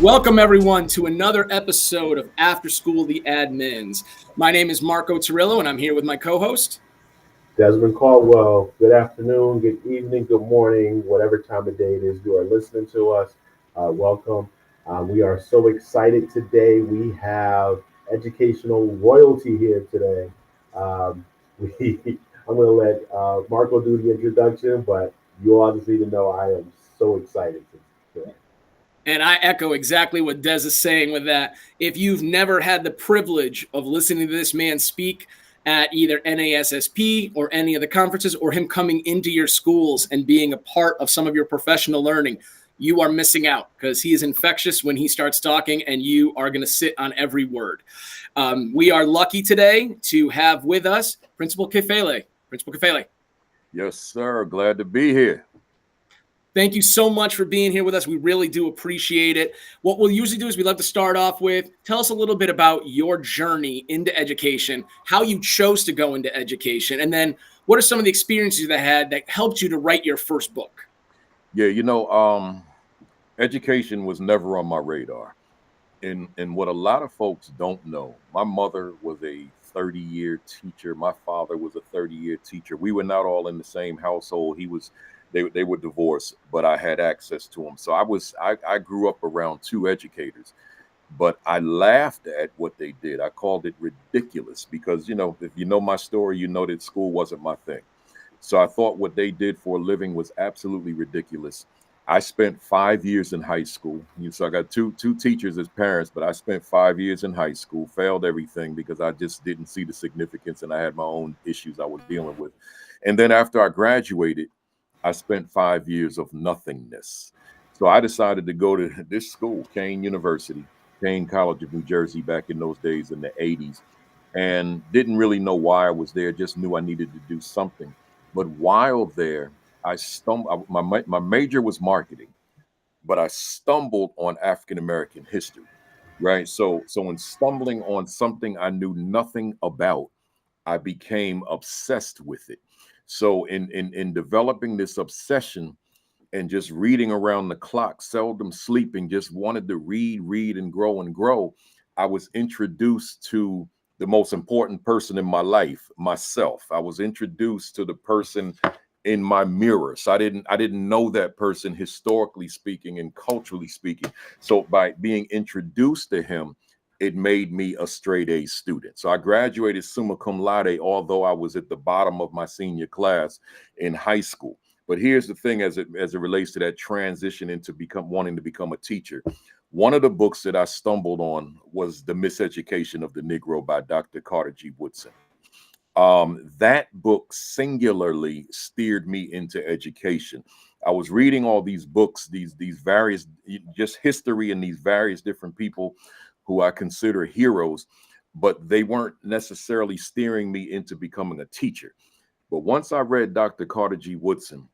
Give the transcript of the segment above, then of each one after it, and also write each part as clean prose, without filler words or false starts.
Welcome, everyone, to another episode of After School the Admins. My name is Marco Torillo, and I'm here with my co-host. Desmond Caldwell, good afternoon, good evening, good morning, whatever time of day it is you are listening to us. Welcome. We are so excited today. We have educational royalty here today. Um, we, I'm going to let Marco do the introduction, but you all just need to know I am so excited today. And I echo exactly what Des is saying with that. If you've never had the privilege of listening to this man speak at either NASSP or any of the conferences, or him coming into your schools and being a part of some of your professional learning, you are missing out because he is infectious when he starts talking, and you are going to sit on every word. We are lucky today to have with us Principal Kafele. Principal Kafele. Yes, sir. Glad to be here. Thank you so much for being here with us. We really do appreciate it. What we'll usually do is we love to start off with, tell us a little bit about your journey into education, how you chose to go into education, and then what are some of the experiences that had that helped you to write your first book? Yeah, education was never on my radar. And what a lot of folks don't know, my mother was a 30-year teacher. My father was a 30-year teacher. We were not all in the same household. They were divorced, but I had access to them. So I grew up around two educators, but I laughed at what they did. I called it ridiculous because, if you know my story, you know that school wasn't my thing. So I thought what they did for a living was absolutely ridiculous. I spent 5 years in high school. So I got two teachers as parents, but I spent 5 years in high school, failed everything because I just didn't see the significance, and I had my own issues I was dealing with. And then after I graduated, I spent 5 years of nothingness. So I decided to go to this school, Kane University, Kane College of New Jersey, back in those days in the 80s, and didn't really know why I was there, just knew I needed to do something. But while there, I stumbled. My major was marketing, but I stumbled on African American history, right? So in stumbling on something I knew nothing about, I became obsessed with it. So in developing this obsession and just reading around the clock, seldom sleeping, just wanted to read and grow and grow, I was introduced to the most important person in my life, myself. I was introduced to the person in my mirror. So I didn't know that person historically speaking and culturally speaking. So by being introduced to him, it made me a straight A student. So I graduated summa cum laude, although I was at the bottom of my senior class in high school. But here's the thing, as it relates to that transition into wanting to become a teacher. One of the books that I stumbled on was The Miseducation of the Negro by Dr. Carter G. Woodson. That book singularly steered me into education. I was reading all these books, these various, just history, and these various different people who I consider heroes, but they weren't necessarily steering me into becoming a teacher. But once I read Dr. Carter G. Woodson,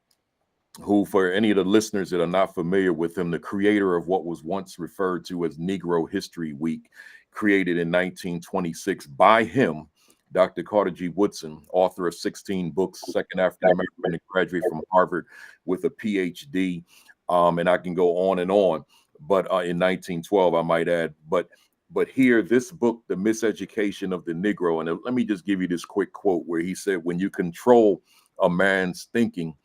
who, for any of the listeners that are not familiar with him, the creator of what was once referred to as Negro History Week, created in 1926 by him, Dr. Carter G. Woodson, author of 16 books, second African American to graduate from Harvard with a PhD, and I can go on and on. But in 1912, I might add. But here, this book, The Miseducation of the Negro, and let me just give you this quick quote where he said, "When you control a man's thinking,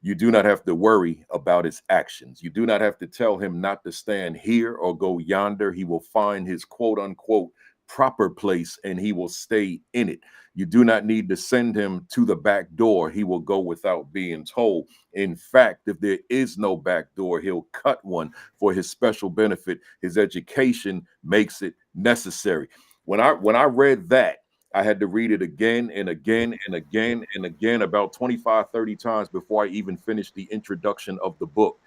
you do not have to worry about his actions. You do not have to tell him not to stand here or go yonder. He will find his quote unquote proper place and he will stay in it. You do not need to send him to the back door. He will go without being told. In fact, if there is no back door, he'll cut one for his special benefit. His education makes it necessary." When I read that, I had to read it again and again and again and again, about 25, 30 times before I even finished the introduction of the book.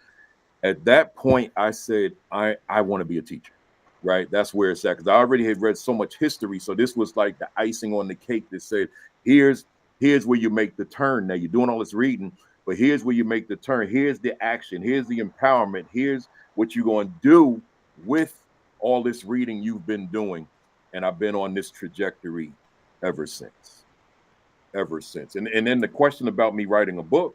At that point, I said, I want to be a teacher, right? That's where it's at. Because I already had read so much history. So this was like the icing on the cake that said, here's where you make the turn. Now you're doing all this reading, but here's where you make the turn. Here's the action. Here's the empowerment. Here's what you're going to do with all this reading you've been doing. And I've been on this trajectory ever since. And then the question about me writing a book,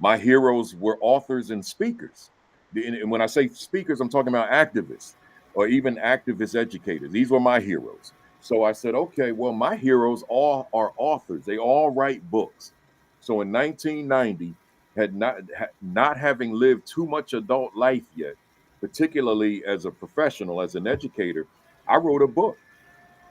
my heroes were authors and speakers. And when I say speakers, I'm talking about activists. or even activist educators. These were my heroes. So I said, okay, well, my heroes all are authors. They all write books. So in 1990, not having lived too much adult life yet, particularly as a professional, as an educator, I wrote a book.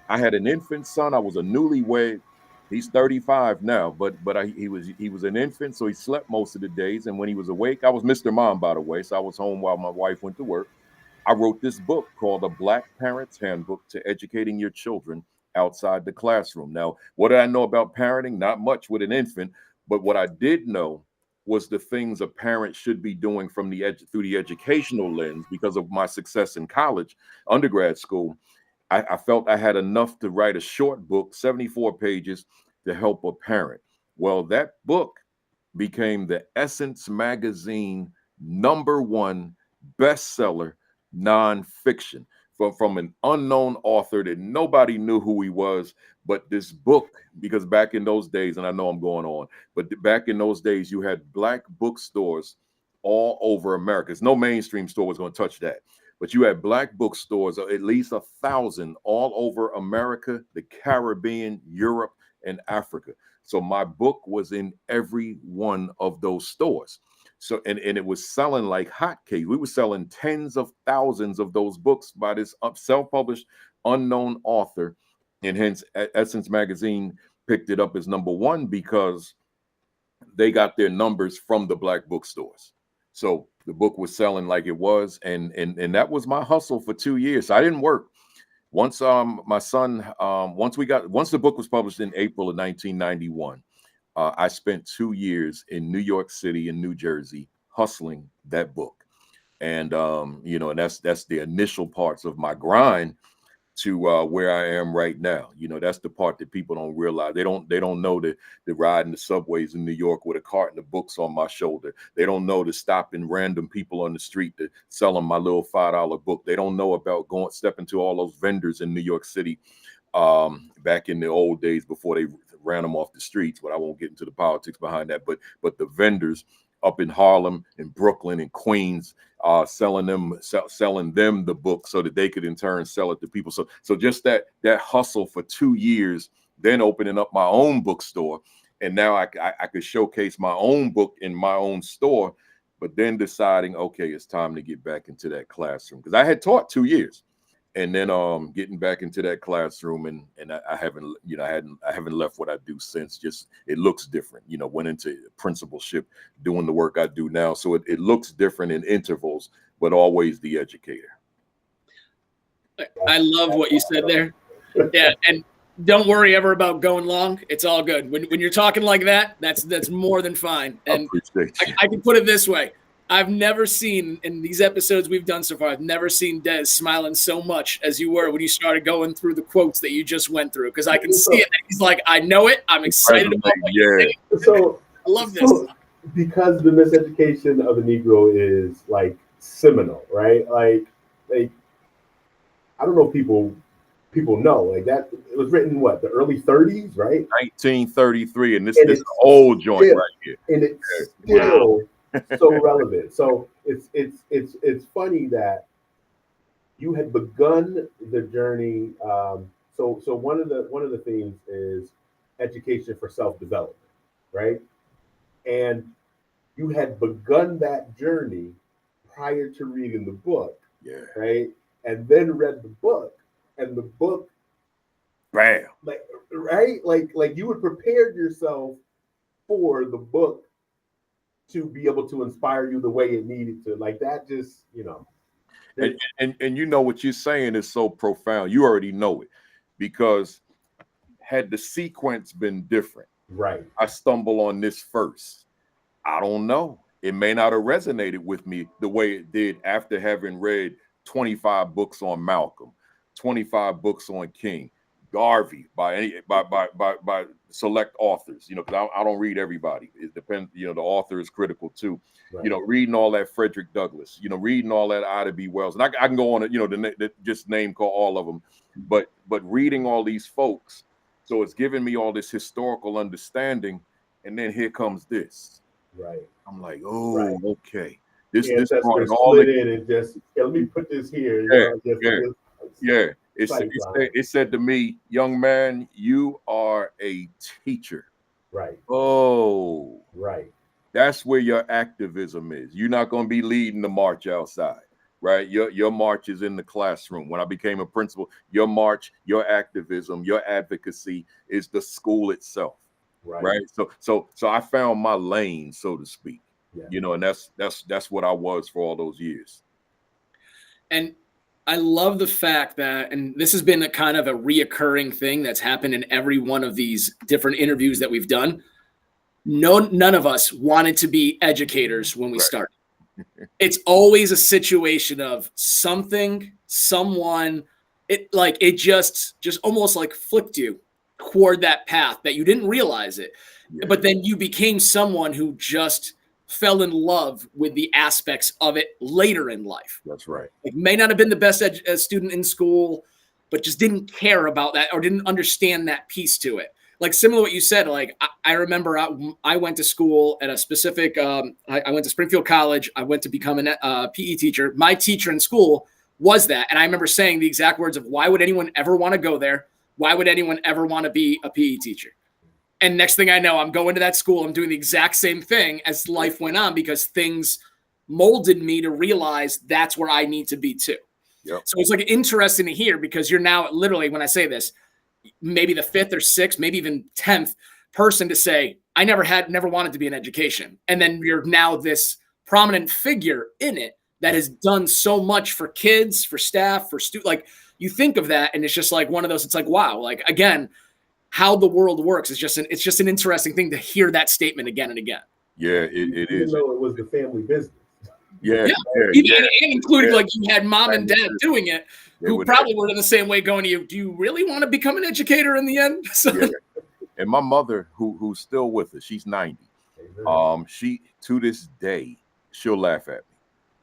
I had an infant son. I was a newlywed. He's 35 now, but he was an infant, so he slept most of the days. And when he was awake, I was Mr. Mom, by the way, so I was home while my wife went to work. I wrote this book called A Black Parent's Handbook to Educating Your Children Outside the Classroom. Now, what did I know about parenting? Not much with an infant, but what I did know was the things a parent should be doing from through the educational lens because of my success in college, undergrad school. I felt I had enough to write a short book, 74 pages, to help a parent. Well, that book became the Essence Magazine #1 bestseller nonfiction from an unknown author that nobody knew who he was. But this book, because back in those days, and I know I'm going on, but back in those days, you had Black bookstores all over America. No mainstream store was going to touch that. But you had Black bookstores, at least 1,000 all over America, the Caribbean, Europe, and Africa. So my book was in every one of those stores. So and it was selling like hotcakes. We were selling tens of thousands of those books by this self-published unknown author, and hence Essence Magazine picked it up as #1 because they got their numbers from the Black bookstores. So the book was selling like it was, and that was my hustle for 2 years. So I didn't work. Once my son once the book was published in April of 1991, I spent 2 years in New York City and New Jersey hustling that book. And and that's the initial parts of my grind to where I am right now. That's the part that people don't realize. They don't know the ride in the subways in New York with a carton of books on my shoulder. They don't know the stopping random people on the street to sell them my little $5 book. They don't know about stepping to all those vendors in New York City back in the old days before they ran them off the streets. But I won't get into the politics behind that. But the vendors up in Harlem and Brooklyn and Queens, selling them the book so that they could in turn sell it to people. So just that hustle for 2 years, then opening up my own bookstore, and now I could showcase my own book in my own store. But then deciding, okay, it's time to get back into that classroom, because I had taught 2 years. And then getting back into that classroom, and I haven't I haven't left what I do since. Just it looks different. Went into principalship, doing the work I do now, so it looks different in intervals, but always the educator. I love what you said there. Yeah, and don't worry ever about going long. It's all good. When you're talking like that, that's more than fine. And I appreciate you. I can put it this way. I've never seen, in these episodes we've done so far, I've never seen Des smiling so much as you were when you started going through the quotes that you just went through, because I can see it. He's like, I know it. I'm excited about what you're saying. So I love this. Because the miseducation of the Negro is like seminal, right? Like I don't know if people know like that. It was written what, the early 30s, right? 1933, and this old joint right here, and it's still so relevant. So it's funny that you had begun the journey. So one of the themes is education for self-development, right? And you had begun that journey prior to reading the book, right? And then read the book, and the book, bam, like you had prepared yourself for the book to be able to inspire you the way it needed to. Like that, just and you know what you're saying is so profound. You already know it, because had the sequence been different, right? I stumble on this first. I don't know. It may not have resonated with me the way it did after having read 25 books on Malcolm, 25 books on King, Garvey by select authors, because I don't read everybody. It depends, the author is critical too. Right. Reading all that Frederick Douglass, reading all that Ida B. Wells, and I can go on, just name call all of them, but reading all these folks, so it's giving me all this historical understanding, and then here comes this. Right. I'm like, oh, right. Okay. This brought ancestor it all split together. in and just, let me put this here, Yeah, just yeah, yeah. sight line. It said to me, young man, you are a teacher. Right, Oh, right, that's where your activism is. You're not going to be leading the march outside, right? Your march is in the classroom. When I became a principal, your march, your activism, your advocacy is the school itself, right. right? So I found my lane, so to speak. Yeah. And that's what I was for all those years. And I love the fact that, and this has been a kind of a reoccurring thing that's happened in every one of these different interviews that we've done. None of us wanted to be educators when we Right. started. It's always a situation of something, someone, it just almost like flipped you toward that path that you didn't realize it. Yeah. But then you became someone who just fell in love with the aspects of it later in life. That's right. Like, may not have been the best student in school, but just didn't care about that or didn't understand that piece to it. Like, similar to what you said, like I remember I went to school at a specific, I went to Springfield College. I went to become a PE teacher. My teacher in school was that. And I remember saying the exact words of, why would anyone ever want to go there? Why would anyone ever want to be a PE teacher? And next thing I know, I'm going to that school. I'm doing the exact same thing as life went on, because things molded me to realize that's where I need to be too. Yep. So it's like interesting to hear, because you're now literally, when I say this, maybe the 5th or 6th, maybe even 10th person to say, I never wanted to be in education. And then you're now this prominent figure in it that has done so much for kids, for staff, for students. Like, you think of that and it's just like one of those, it's like, wow, like, again, how the world works is it's just an interesting thing to hear that statement again and again. Yeah, it Even is. though it was the family business. Yeah. And including like you had mom and dad doing it, who probably were in the same way going to you, do you really want to become an educator in the end? So. Yeah. And my mother, who's still with us, she's 90. She, to this day, she'll laugh at me.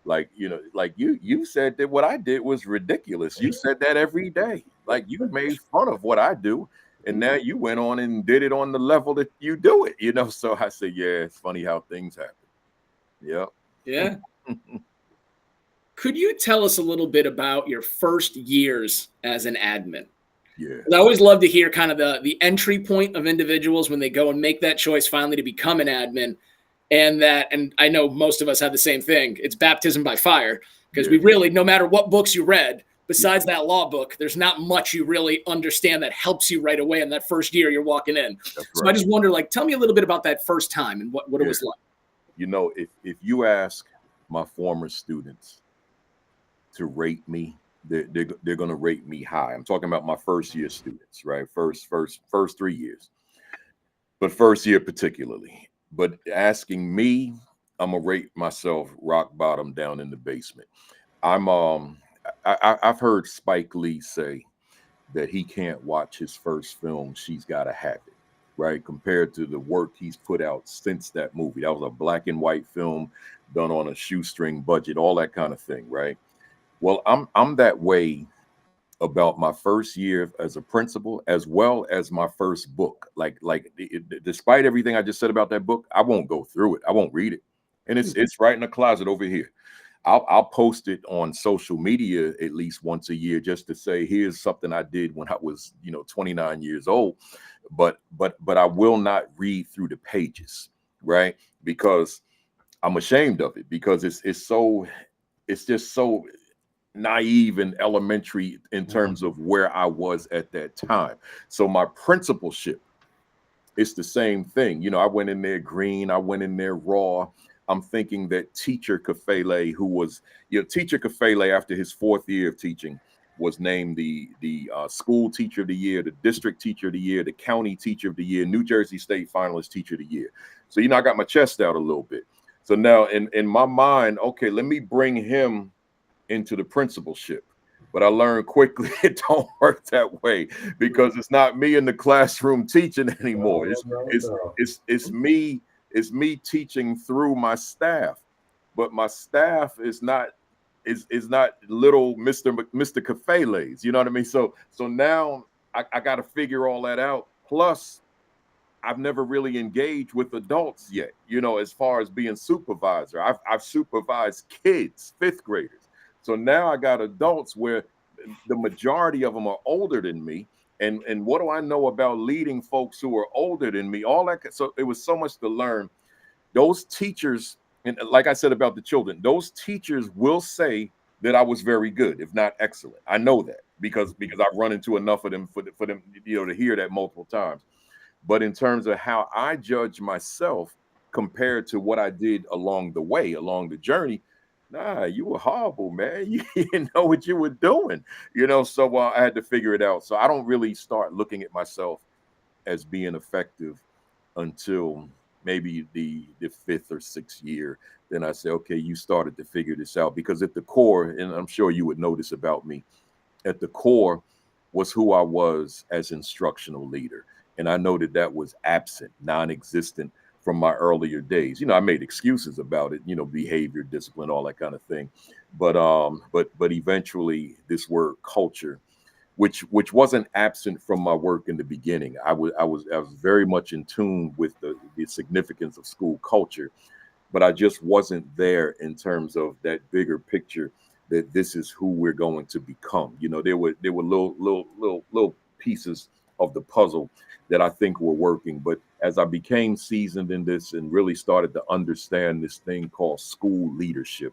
Like, like you said that what I did was ridiculous. You said that every day. Like, you made fun of what I do. And now you went on and did it on the level that you do it, So I said, yeah, it's funny how things happen. Yep. Yeah. Could you tell us a little bit about your first years as an admin? Yeah. I always love to hear kind of the entry point of individuals when they go and make that choice finally to become an admin. And I know most of us have the same thing. It's baptism by fire, because we really, no matter what books you read, besides that law book, there's not much you really understand that helps you right away in that first year you're walking in. That's so right. I just wonder, like, tell me a little bit about that first time and what it was like. If you ask my former students to rate me, they're going to rate me high. I'm talking about my first year students, right? First 3 years, but first year particularly. But asking me, I'm gonna rate myself rock bottom, down in the basement. I've heard Spike Lee say that he can't watch his first film, She's Gotta Have It, right? Compared to the work he's put out since that movie. That was a black and white film done on a shoestring budget, all that kind of thing, right? Well, I'm that way about my first year as a principal, as well as my first book. Despite everything I just said about that book, I won't go through it. I won't read it, and it's right in the closet over here. I'll post it on social media at least once a year, just to say, here's something I did when I was 29 years old. But I will not read through the pages, right? Because I'm ashamed of it, because it's just so naive and elementary in terms of where I was at that time. So my principalship, it's the same thing. I went in there green, I went in there raw. I'm thinking that teacher Kafele, who was, teacher Kafele, after his 4th year of teaching, was named the school teacher of the year, the district teacher of the year, the county teacher of the year, New Jersey State finalist teacher of the year. So, I got my chest out a little bit. So now in my mind, okay, let me bring him into the principalship. But I learned quickly it don't work that way, because it's not me in the classroom teaching anymore. It's me teaching through my staff. But my staff is not little Mr. Kafele's, you know what I mean? So now I got to figure all that out. Plus, I've never really engaged with adults yet, as far as being supervisor. I've supervised kids, fifth graders. So now I got adults where the majority of them are older than me. And what do I know about leading folks who are older than me? All that. So it was so much to learn. Those teachers, and like I said about the children, those teachers will say that I was very good, if not excellent. I know that because I've run into enough of them for them, to hear that multiple times. But in terms of how I judge myself compared to what I did along the way, along the journey, nah, you were horrible, man. You didn't know what you were doing, So I had to figure it out. So I don't really start looking at myself as being effective until maybe the fifth or sixth year. Then I say, okay, you started to figure this out, because at the core, and I'm sure you would know this about me, at the core was who I was as instructional leader. And I know that that was absent, non-existent from my earlier days. I made excuses about it, behavior, discipline, all that kind of thing. But eventually this word culture, which wasn't absent from my work in the beginning. I was very much in tune with the significance of school culture, but I just wasn't there in terms of that bigger picture that this is who we're going to become. There were little pieces of the puzzle that I think were working. But as I became seasoned in this and really started to understand this thing called school leadership,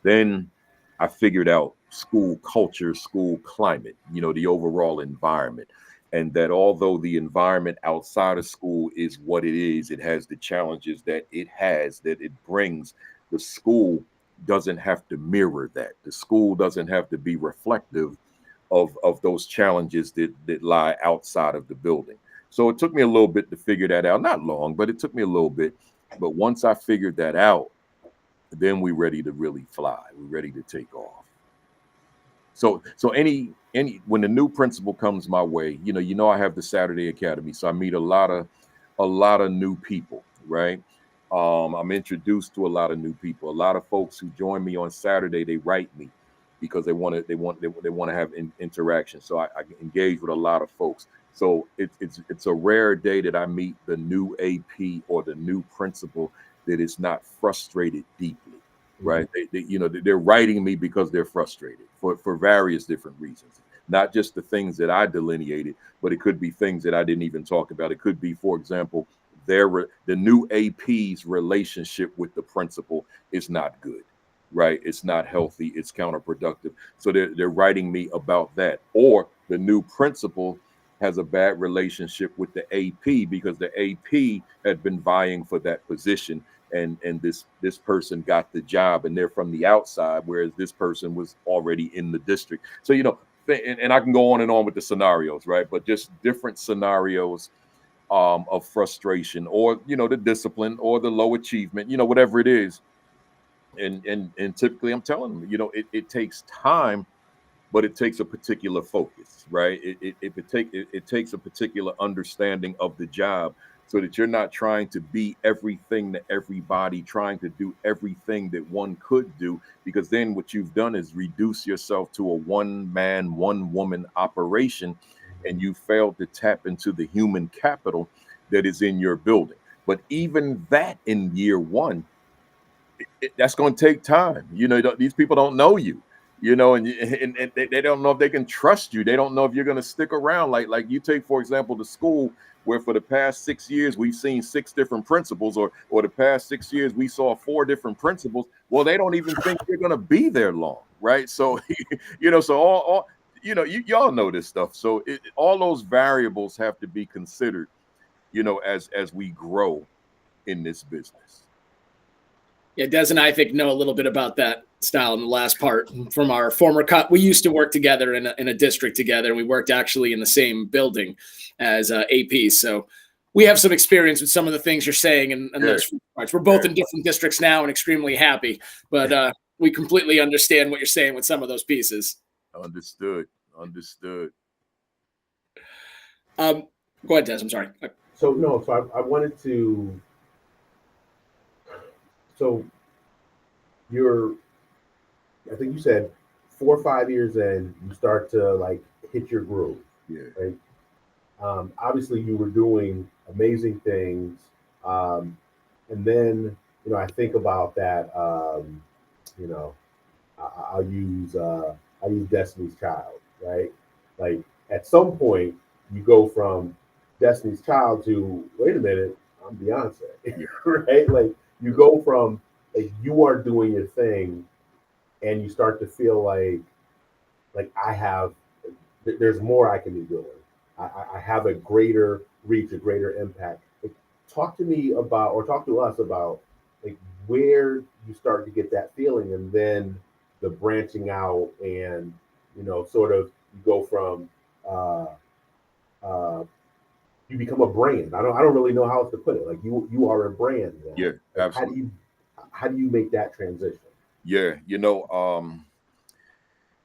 then I figured out school culture, school climate, the overall environment. And that although the environment outside of school is what it is, it has the challenges that it has, that it brings. The school doesn't have to mirror that. The school doesn't have to be reflective of those challenges that lie outside of the building. So it took me a little bit to figure that out. Not long, but it took me a little bit. But once I figured that out, then we're ready to really fly. We're ready to take off. So any when the new principal comes my way, I have the Saturday Academy, so I meet a lot of new people, right? I'm introduced to a lot of new people. A lot of folks who join me on Saturday, they write me because they want to have interaction. So I engage with a lot of folks. So it's a rare day that I meet the new AP or the new principal that is not frustrated deeply, right? They're writing me because they're frustrated for various different reasons, not just the things that I delineated, but it could be things that I didn't even talk about. It could be, for example, the new AP's relationship with the principal is not good, right? It's not healthy. It's counterproductive. So they're writing me about that. Or the new principal has a bad relationship with the AP because the AP had been vying for that position, and this person got the job and they're from the outside, whereas this person was already in the district. So and I can go on and on with the scenarios, right? But just different scenarios of frustration, or the discipline, or the low achievement, whatever it is. And typically I'm telling them, it takes time, but it takes a particular focus, right? It takes a particular understanding of the job, so that you're not trying to be everything to everybody, trying to do everything that one could do, because then what you've done is reduce yourself to a one-man, one-woman operation, and you failed to tap into the human capital that is in your building. But even that in year one, that's going to take time. These people don't know you, and they don't know if they can trust you. They don't know if you're going to stick around. Like you take, for example, the school where for the past 6 years we've seen 6 different principals, or the past 6 years we saw 4 different principals. Well, they don't even think you're going to be there long, right? So, so all y'all know this stuff. So all those variables have to be considered, as we grow in this business. Yeah, Des and I think know a little bit about that style in the last part from our former cut. We used to work together in a district together. We worked actually in the same building as APs. So we have some experience with some of the things you're saying and those parts. We're both in different districts now and extremely happy, but we completely understand what you're saying with some of those pieces. Understood. Go ahead, Des. I'm sorry. So I wanted to. So I think you said 4 or 5 years in, you start to like hit your groove. Yeah. Right. Obviously, you were doing amazing things. And then, I think about that. You know, I'll use Destiny's Child, right? Like at some point, you go from Destiny's Child to wait a minute, I'm Beyonce, Yeah. right? Like you go from like you are doing your thing, and you start to feel like I have there's more I can be doing. I have a greater reach, a greater impact. Like, talk to me about, or talk to us about, like where you start to get that feeling, and then the branching out, and sort of you go from uh, uh, you become a brand. I don't really know how else to put it. Like you are a brand now. Yeah, Like absolutely. how do you make that transition? Yeah,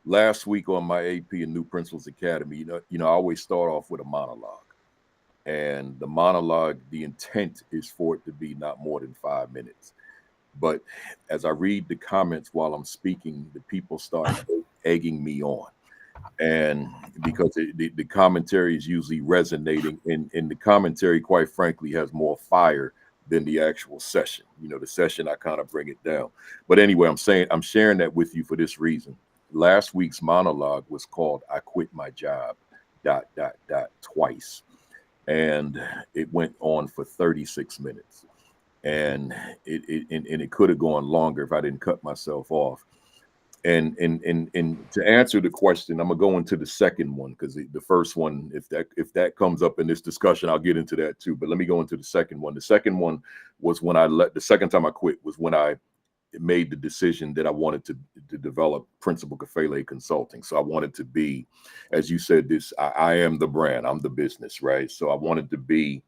last week on my AP and New Principals Academy, I always start off with a monologue. And the monologue, the intent is for it to be not more than 5 minutes. But as I read the comments while I'm speaking, the people start egging me on. And because the commentary is usually resonating, and the commentary, quite frankly, has more fire than the actual session. The session, I kind of bring it down. But anyway, I'm sharing that with you for this reason. Last week's monologue was called "I Quit My Job," dot dot dot twice, and it went on for 36 minutes, and it could have gone longer if I didn't cut myself off. And to answer the question, I'm gonna go into the second one, because the first one, if that comes up in this discussion, I'll get into that too. But let me go into the second one. The second one was when the second time I quit was when I made the decision that I wanted to develop Principal Kafele Consulting. So I wanted to be, as you said, I am the brand, I'm the business, right? So I wanted to be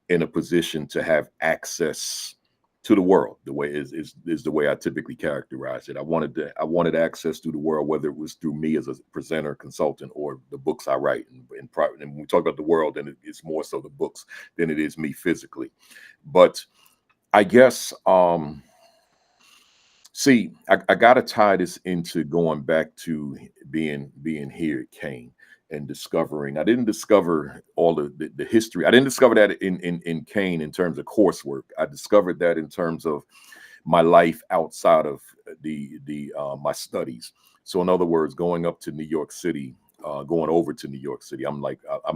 in a position to have access to the world. The way is the way I typically characterize it. I wanted access to the world, whether it was through me as a presenter, consultant, or the books I write. And when we talk about the world, then it's more so the books than it is me physically. But I guess see, I got to tie this into going back to being here at Kane and discovering. I didn't discover all the history. I didn't discover that in Kane in terms of coursework. I discovered that in terms of my life outside of the my studies. So in other words, going up to New York City, going over to New York City. I'm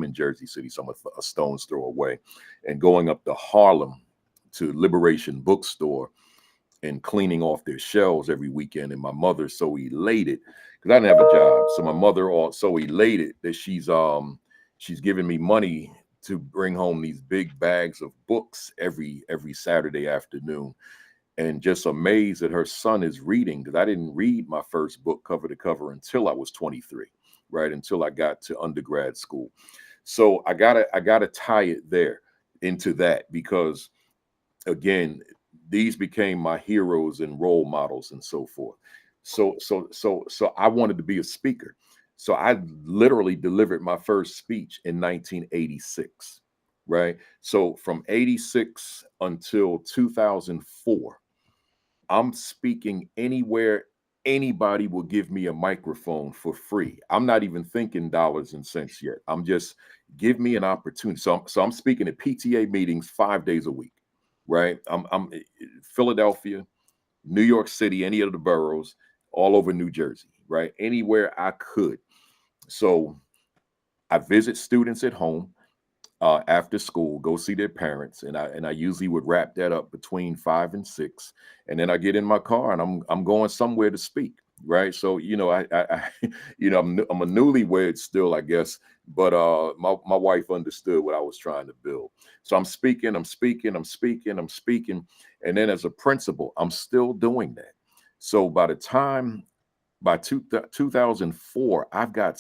in Jersey City, so I'm a stone's throw away, and going up to Harlem to Liberation Bookstore and cleaning off their shelves every weekend. And my mother's so elated because I didn't have a job. So my mother so elated that she's giving me money to bring home these big bags of books every Saturday afternoon. And just amazed that her son is reading, because I didn't read my first book cover to cover until I was 23, right? Until I got to undergrad school. So I gotta tie it there into that, because again, these became my heroes and role models and so forth. So I wanted to be a speaker. So I literally delivered my first speech in 1986, right? So from 86 until 2004, I'm speaking anywhere anybody will give me a microphone for free. I'm not even thinking dollars and cents yet. I'm just give me an opportunity. So I'm speaking at PTA meetings 5 days a week, right? I'm Philadelphia, New York City, any of the boroughs, all over New Jersey, right? Anywhere I could. So I visit students at home after school, go see their parents, and I usually would wrap that up between 5 and 6, and then I get in my car and I'm going somewhere to speak, right? So I I'm a newlywed still, I guess, but my wife understood what I was trying to build. So I'm speaking, and then as a principal, I'm still doing that. So by 2004, I've got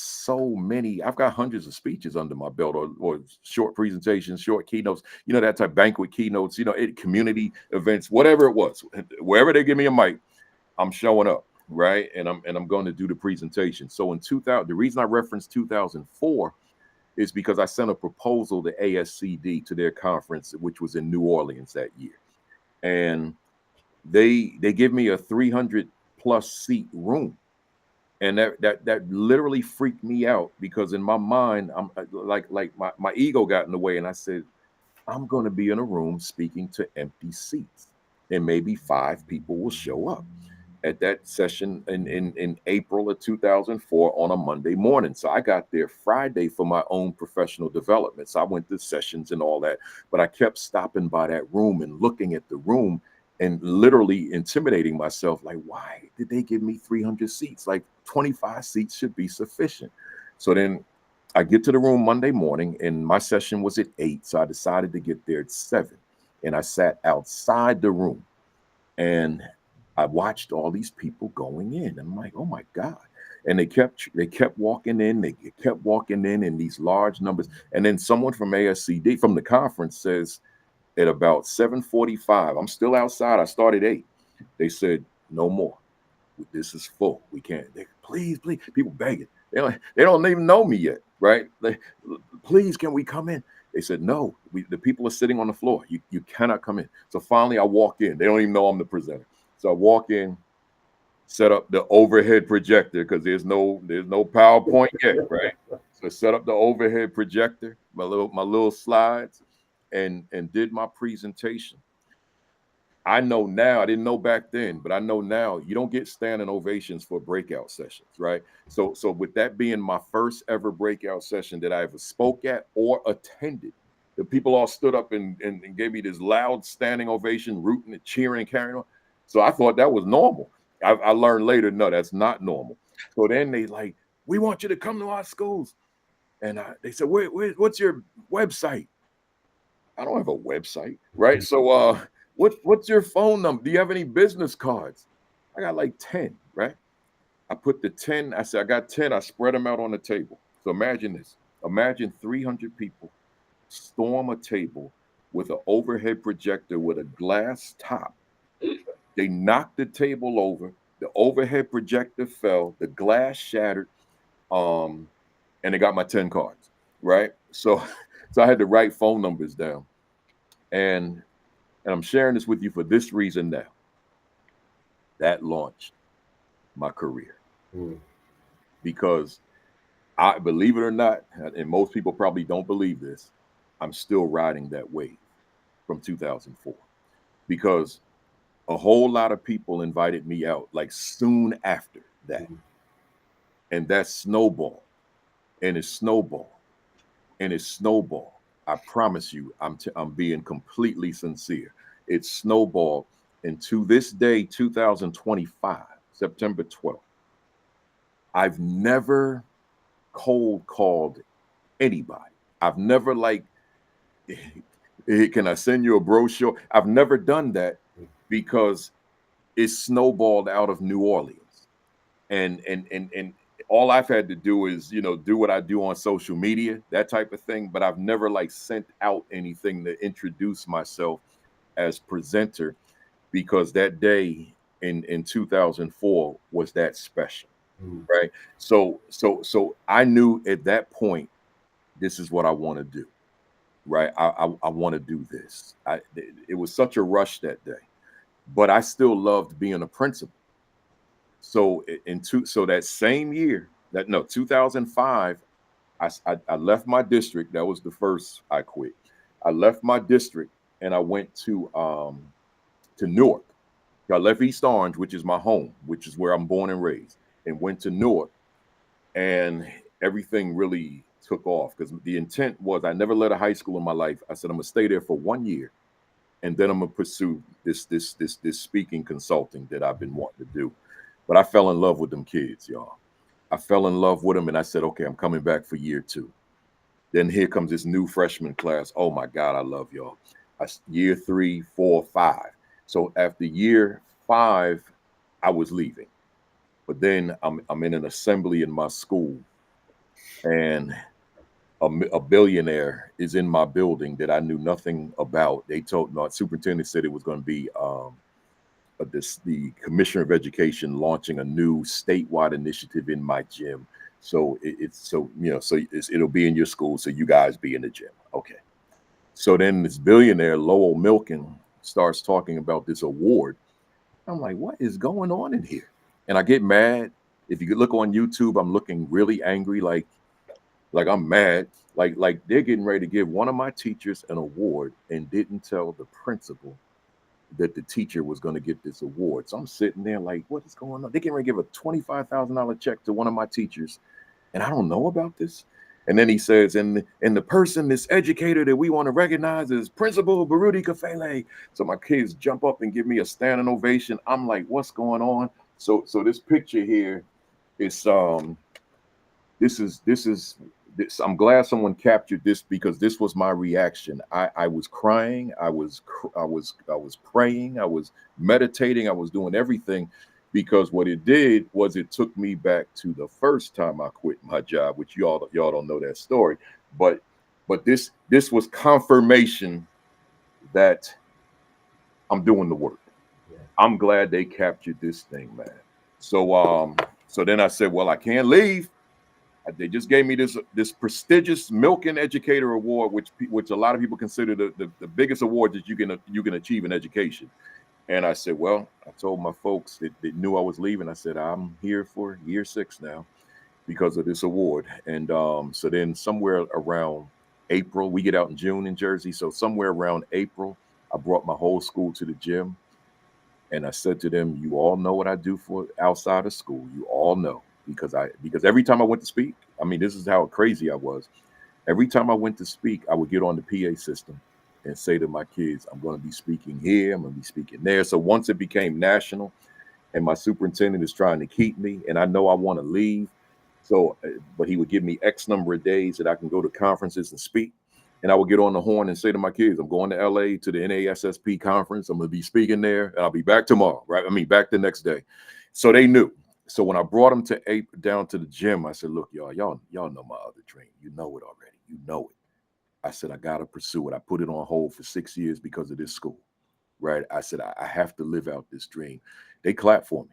hundreds of speeches under my belt, or short presentations, short keynotes, that type, banquet keynotes, community events, whatever it was, wherever they give me a mic, I'm showing up, right? And I'm going to do the presentation. So in 2000, the reason I referenced 2004 is because I sent a proposal to ASCD to their conference, which was in New Orleans that year. And they give me a 300 plus seat room. And that literally freaked me out, because in my mind, I'm like my ego got in the way, and I said, I'm going to be in a room speaking to empty seats, and maybe 5 people will show up at that session in April of 2004 on a Monday morning. So I got there Friday for my own professional development. So I went to sessions and all that, but I kept stopping by that room and looking at the room and literally intimidating myself. Like, why did they give me 300 seats? Like 25 seats should be sufficient. So then I get to the room Monday morning and my session was at 8. So I decided to get there at 7. And I sat outside the room and I watched all these people going in. I'm like, oh my God. And they kept walking in, they kept walking in these large numbers. And then someone from ASCD from the conference says at about 7:45, I'm still outside. I started 8. They said, no more. This is full. We can't. Please, please. People begging. They don't even know me yet, right? Please, can we come in? They said, no, the people are sitting on the floor. You cannot come in. So finally I walk in. They don't even know I'm the presenter. So I walk in, set up the overhead projector because there's no PowerPoint yet, right? So I set up the overhead projector, my little slides, and did my presentation. I know now, I didn't know back then, but I know now you don't get standing ovations for breakout sessions, right? So with that being my first ever breakout session that I ever spoke at or attended, the people all stood up and gave me this loud standing ovation, rooting and cheering and carrying on. So I thought that was normal. I learned later, no, that's not normal. So then they like, we want you to come to our schools. And they said, what's your website? I don't have a website, right? So what's your phone number? Do you have any business cards? I got like 10, right? I put the 10, I said, I got 10, I spread them out on the table. So imagine this. Imagine 300 people storm a table with an overhead projector with a glass top. They knocked the table over, the overhead projector fell, the glass shattered, and they got my 10 cards, right? So so I had to write phone numbers down. And I'm sharing this with you for this reason now. That launched my career. Mm. Because I believe it or not, and most people probably don't believe this, I'm still riding that wave from 2004 because a whole lot of people invited me out like soon after that. And that snowball and it snowballed and it snowballed. I promise you, I'm being completely sincere. It snowballed, and to this day, 2025, September 12th, I've never cold called anybody. I've never like, hey, can I send you a brochure? I've never done that because it snowballed out of New Orleans, and all I've had to do is do what I do on social media, that type of thing. But I've never like sent out anything to introduce myself as presenter because that day in 2004 was that special, right? So I knew at that point this is what I want to do, right? I want to do this. It was such a rush that day, but I still loved being a principal. So so that same year, 2005, I left my district. That was the first I quit. I left my district and I went to Newark. I left East Orange, which is my home, which is where I'm born and raised, and went to Newark. And everything really took off because the intent was I never led a high school in my life. I said I'm gonna stay there for 1 year, and then I'm gonna pursue this speaking consulting that I've been wanting to do. But I fell in love with them kids, y'all. I fell in love with them, and I said, okay, I'm coming back for year 2. Then here comes this new freshman class. Oh my God, I love y'all. Year 3, 4, 5. So after year 5, I was leaving. But then I'm in an assembly in my school, and a billionaire is in my building that I knew nothing about. They told my superintendent said it was going to be the commissioner of education launching a new statewide initiative in my gym. So it'll be in your school. So you guys be in the gym. Okay. So then this billionaire, Lowell Milken, starts talking about this award. I'm like, what is going on in here? And I get mad. If you could look on YouTube, I'm looking really angry. Like, Like I'm mad. Like they're getting ready to give one of my teachers an award and didn't tell the principal that the teacher was going to get this award. So I'm sitting there like, what is going on? They getting ready to give a $25,000 check to one of my teachers, and I don't know about this. And then he says, and the person, this educator that we want to recognize is Principal Kafele. So my kids jump up and give me a standing ovation. I'm like, what's going on? So this picture here is this. I'm glad someone captured this because this was my reaction. I was crying. I was praying. I was meditating. I was doing everything because what it did was it took me back to the first time I quit my job, which y'all don't know that story, but this was confirmation that I'm doing the work. Yeah. I'm glad they captured this thing, man. So then I said, well, I can't leave. They just gave me this prestigious Milk and Educator Award, which a lot of people consider the biggest award that you can achieve in education. And I said, well, I told my folks that knew I was leaving. I said, I'm here for year 6 now because of this award. And so then somewhere around April, we get out in June in Jersey. So somewhere around April, I brought my whole school to the gym. And I said to them, you all know what I do for outside of school. You all know because every time I went to speak, I mean, this is how crazy I was. Every time I went to speak, I would get on the PA system and say to my kids, I'm going to be speaking here, I'm going to be speaking there. So once it became national and my superintendent is trying to keep me and I know I want to leave, so but he would give me X number of days that I can go to conferences and speak. And I would get on the horn and say to my kids, I'm going to LA to the NASSP conference. I'm going to be speaking there and I'll be back tomorrow, right? I mean, back the next day. So they knew. So when I brought them down to the gym, I said, look, y'all know my other dream. You know it already. You know it. I said, I got to pursue it. I put it on hold for 6 years because of this school, right? I said, I have to live out this dream. They clapped for me.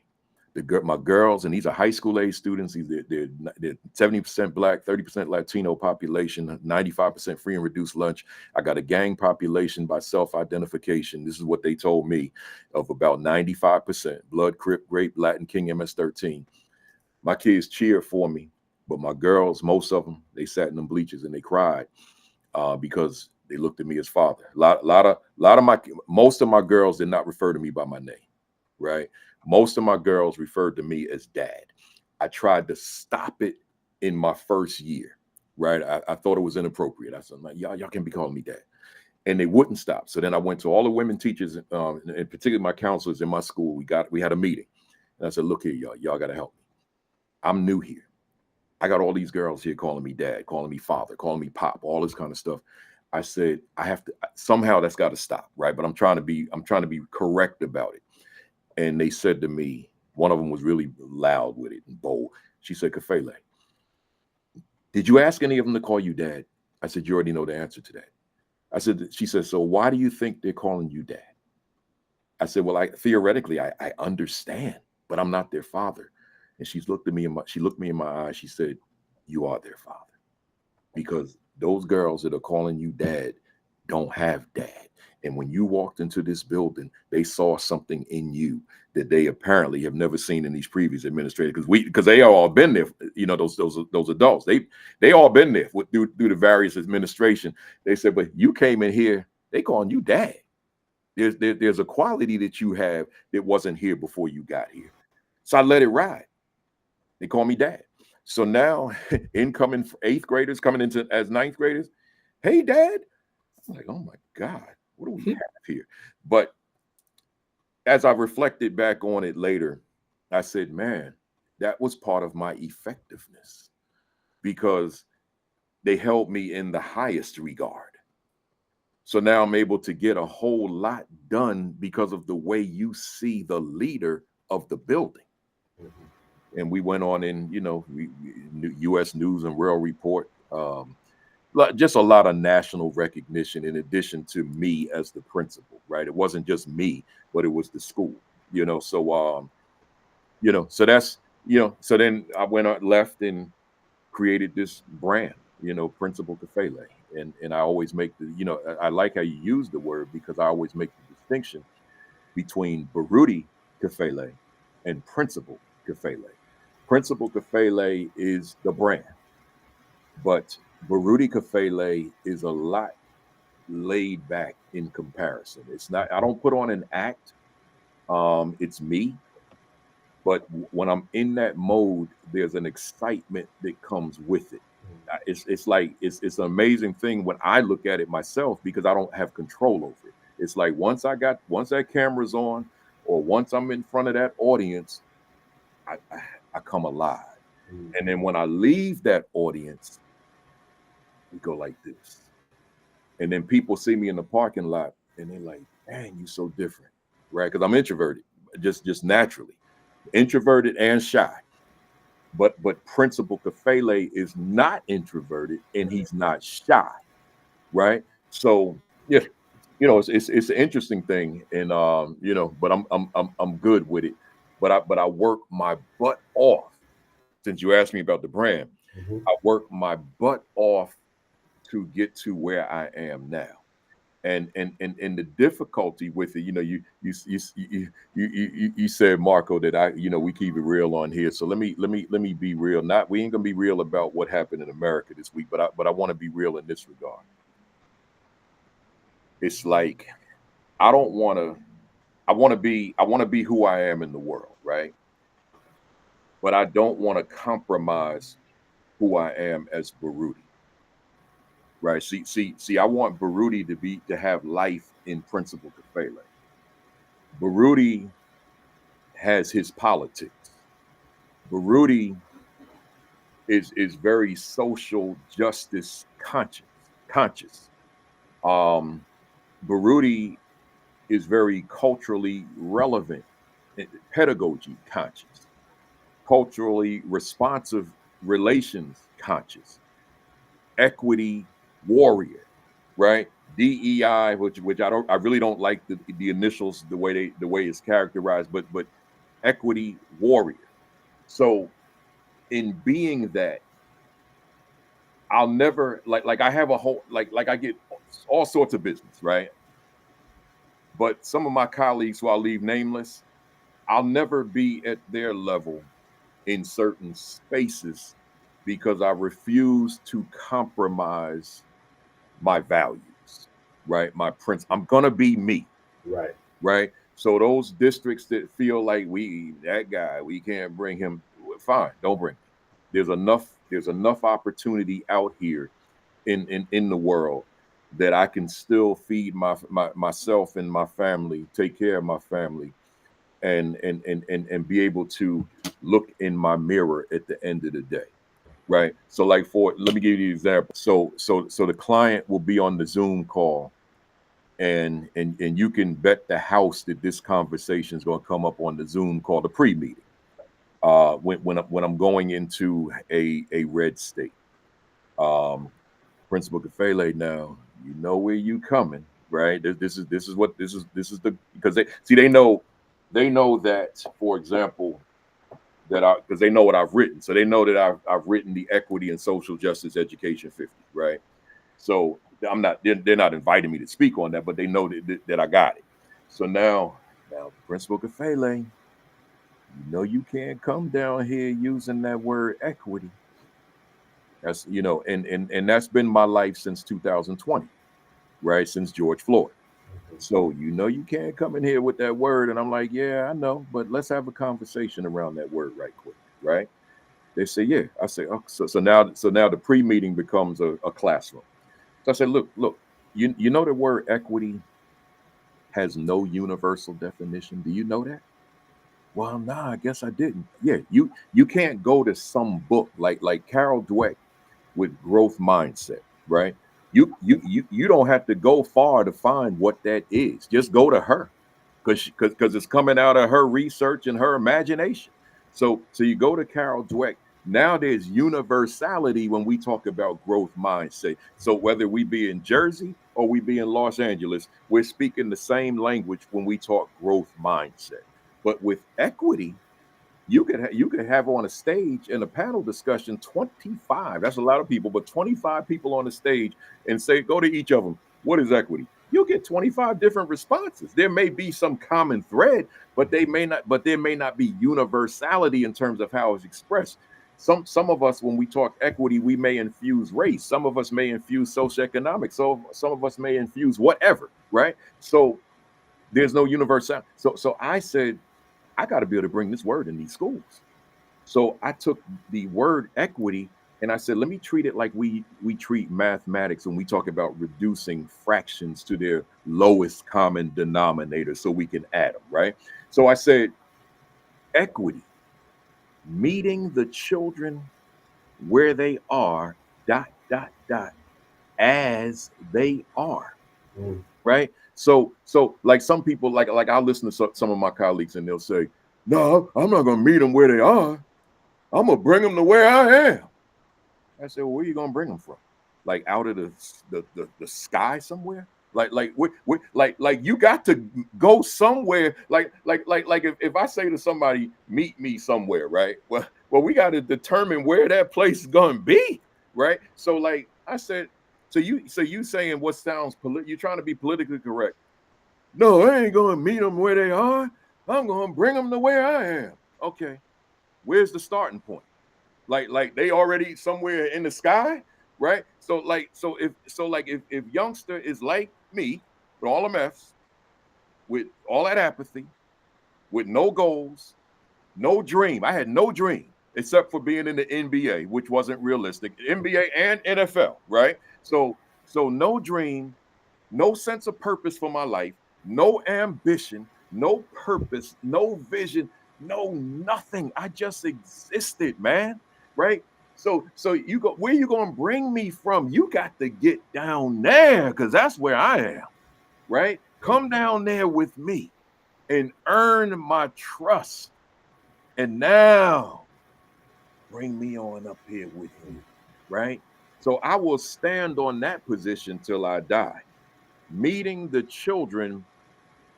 My girls, and these are high school age students. They're 70% Black, 30% Latino population, 95% free and reduced lunch. I got a gang population by self-identification. This is what they told me of about 95% Blood, Crip, Grape, Latin King, MS-13. My kids cheered for me, but my girls, most of them, they sat in them bleachers and they cried because they looked at me as father. Most of my girls did not refer to me by my name, right? Most of my girls referred to me as dad. I tried to stop it in my first year, right? I thought it was inappropriate. I said, like, y'all can be calling me dad. And they wouldn't stop. So then I went to all the women teachers, and particularly my counselors in my school. We had a meeting. And I said, look here, y'all got to help me. I'm new here. I got all these girls here calling me dad, calling me father, calling me pop, all this kind of stuff. I said, I have to, somehow that's got to stop, right? But I'm trying to be correct about it. And they said to me, one of them was really loud with it and bold. She said, Kafele, did you ask any of them to call you dad? I said, you already know the answer to that. She said, so why do you think they're calling you dad? I said, well, theoretically, I understand, but I'm not their father. And she looked me in my eyes. She said, you are their father because those girls that are calling you dad don't have dad. And when you walked into this building, they saw something in you that they apparently have never seen in these previous administrators. Because they all been there, those adults. They all been there through the various administration. They said, but you came in here, they calling you dad. There's a quality that you have that wasn't here before you got here. So I let it ride. They call me dad. So now incoming 8th graders coming into as 9th graders, hey dad. I'm like, oh my God, what do we have here? But as I reflected back on it later, I said, man, that was part of my effectiveness because they held me in the highest regard. So now I'm able to get a whole lot done because of the way you see the leader of the building. Mm-hmm. And we went on in, U.S. News and World Report, just a lot of national recognition in addition to me as the principal, right? It wasn't just me, but it was the school, so, so that's, so then I left and created this brand, Principal Kafele. And I always make I like how you use the word because I always make the distinction between Baruti Kafele and Principal Kafele. Principal Kafele is the brand. But Baruti Kafele is a lot laid back in comparison. It's not, I don't put on an act. It's me. But when I'm in that mode, there's an excitement that comes with it. It's like it's an amazing thing when I look at it myself because I don't have control over it. It's like once that camera's on, or once I'm in front of that audience, I come alive. And then when I leave that audience, we go like this. And then people see me in the parking lot and they're like, "Man, you so different," right? Because I'm introverted, just naturally, introverted and shy. But Principal Kafele is not introverted and he's not shy, right? So yeah, it's an interesting thing, and but I'm good with it. But I work my butt off. Since you asked me about the brand, I work my butt off to get to where I am now. And the difficulty with it, you said, Marco, that we keep it real on here. So let me be real. Not we ain't gonna be real about what happened in America this week, but I want to be real in this regard. It's like I don't want to. I want to be who I am in the world, right? But I don't want to compromise who I am as Baruti. Right. See, I want Baruti to have life in Principal Kafele. Baruti has his politics. Baruti is very social justice conscious. Um, Baruti is very culturally relevant, pedagogy conscious, culturally responsive relations conscious, equity warrior, right? DEI, which I really don't like the initials, the way it's characterized, but equity warrior. So in being that, I'll never like I have a whole like I get all sorts of business, right? But some of my colleagues who I'll leave nameless, I'll never be at their level in certain spaces because I refuse to compromise my values, right? My prince. I'm gonna be me, Right. right? So those districts that feel like that guy, we can't bring him, fine, don't bring him. There's enough opportunity out here in the world that I can still feed myself and my family, take care of my family, and be able to look in my mirror at the end of the day. Right. So like let me give you an example. So the client will be on the Zoom call, and you can bet the house that this conversation is going to come up on the Zoom call, the pre-meeting. When I'm going into a red state. Principal Kafele, now you know where you coming, right? This is the, because they know that, for example, because they know what I've written. So they know that I've written the Equity and Social Justice Education 50, right? So they're not inviting me to speak on that, but they know that I got it. So now Principal Kafele, you can't come down here using that word equity. That's and that's been my life since 2020, right? Since George Floyd. So you can't come in here with that word, and I'm like, yeah, I know, but let's have a conversation around that word right quick, right? They say, yeah. I say, oh, so now the pre-meeting becomes a classroom. So I said, look, you know the word equity has no universal definition. Do you know that? Well, nah, I guess I didn't. Yeah, you can't go to some book like Carol Dweck with growth mindset, right? You don't have to go far to find what that is. Just go to her, because it's coming out of her research and her imagination. So you go to Carol Dweck. Now there's universality when we talk about growth mindset. So whether we be in Jersey or we be in Los Angeles, we're speaking the same language when we talk growth mindset. But with equity, you could have on a stage in a panel discussion 25. That's a lot of people, but 25 people on the stage, and say, go to each of them. What is equity? You'll get 25 different responses. There may be some common thread, but there may not be universality in terms of how it's expressed. Some of us, when we talk equity, we may infuse race. Some of us may infuse socioeconomic. So some of us may infuse whatever, right? So there's no universal. So I said, I got to be able to bring this word in these schools. So I took the word equity and I said, let me treat it like we treat mathematics when we talk about reducing fractions to their lowest common denominator so we can add them, right? So I said, equity, meeting the children where they are, dot, dot, dot, as they are, Mm. right? So like some people, like I'll listen to some of my colleagues and they'll say, no, I'm not going to meet them where they are. I'm going to bring them to where I am. I said, well, where are you gonna bring them from? Like out of the sky somewhere? Like you got to go somewhere. Like if I say to somebody, meet me somewhere, right? Well, we got to determine where that place is gonna be, right? So like I said, so you saying what sounds you're trying to be politically correct. No, I ain't gonna meet them where they are. I'm gonna bring them to where I am. Okay, where's the starting point? Like they already somewhere in the sky, right? So if youngster is like me with all the F's, with all that apathy, with no goals, no dream. I had no dream except for being in the NBA, which wasn't realistic. NBA and NFL, right? So no dream, no sense of purpose for my life, no ambition, no purpose, no vision, no nothing. I just existed, man. Right? So you go, where you gonna bring me from? You got to get down there because that's where I am. Right? Come down there with me and earn my trust. And now bring me on up here with you. Right? So I will stand on that position till I die, meeting the children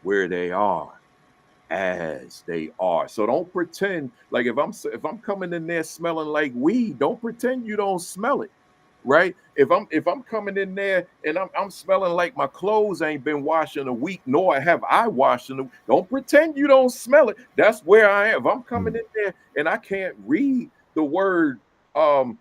where they are, as they are. So don't pretend like if I'm coming in there smelling like weed, don't pretend you don't smell it, right? If I'm coming in there and I'm smelling like my clothes ain't been washed in a week, nor have I washed in a week, don't pretend you don't smell it. That's where I am. If I'm coming in there and I can't read the word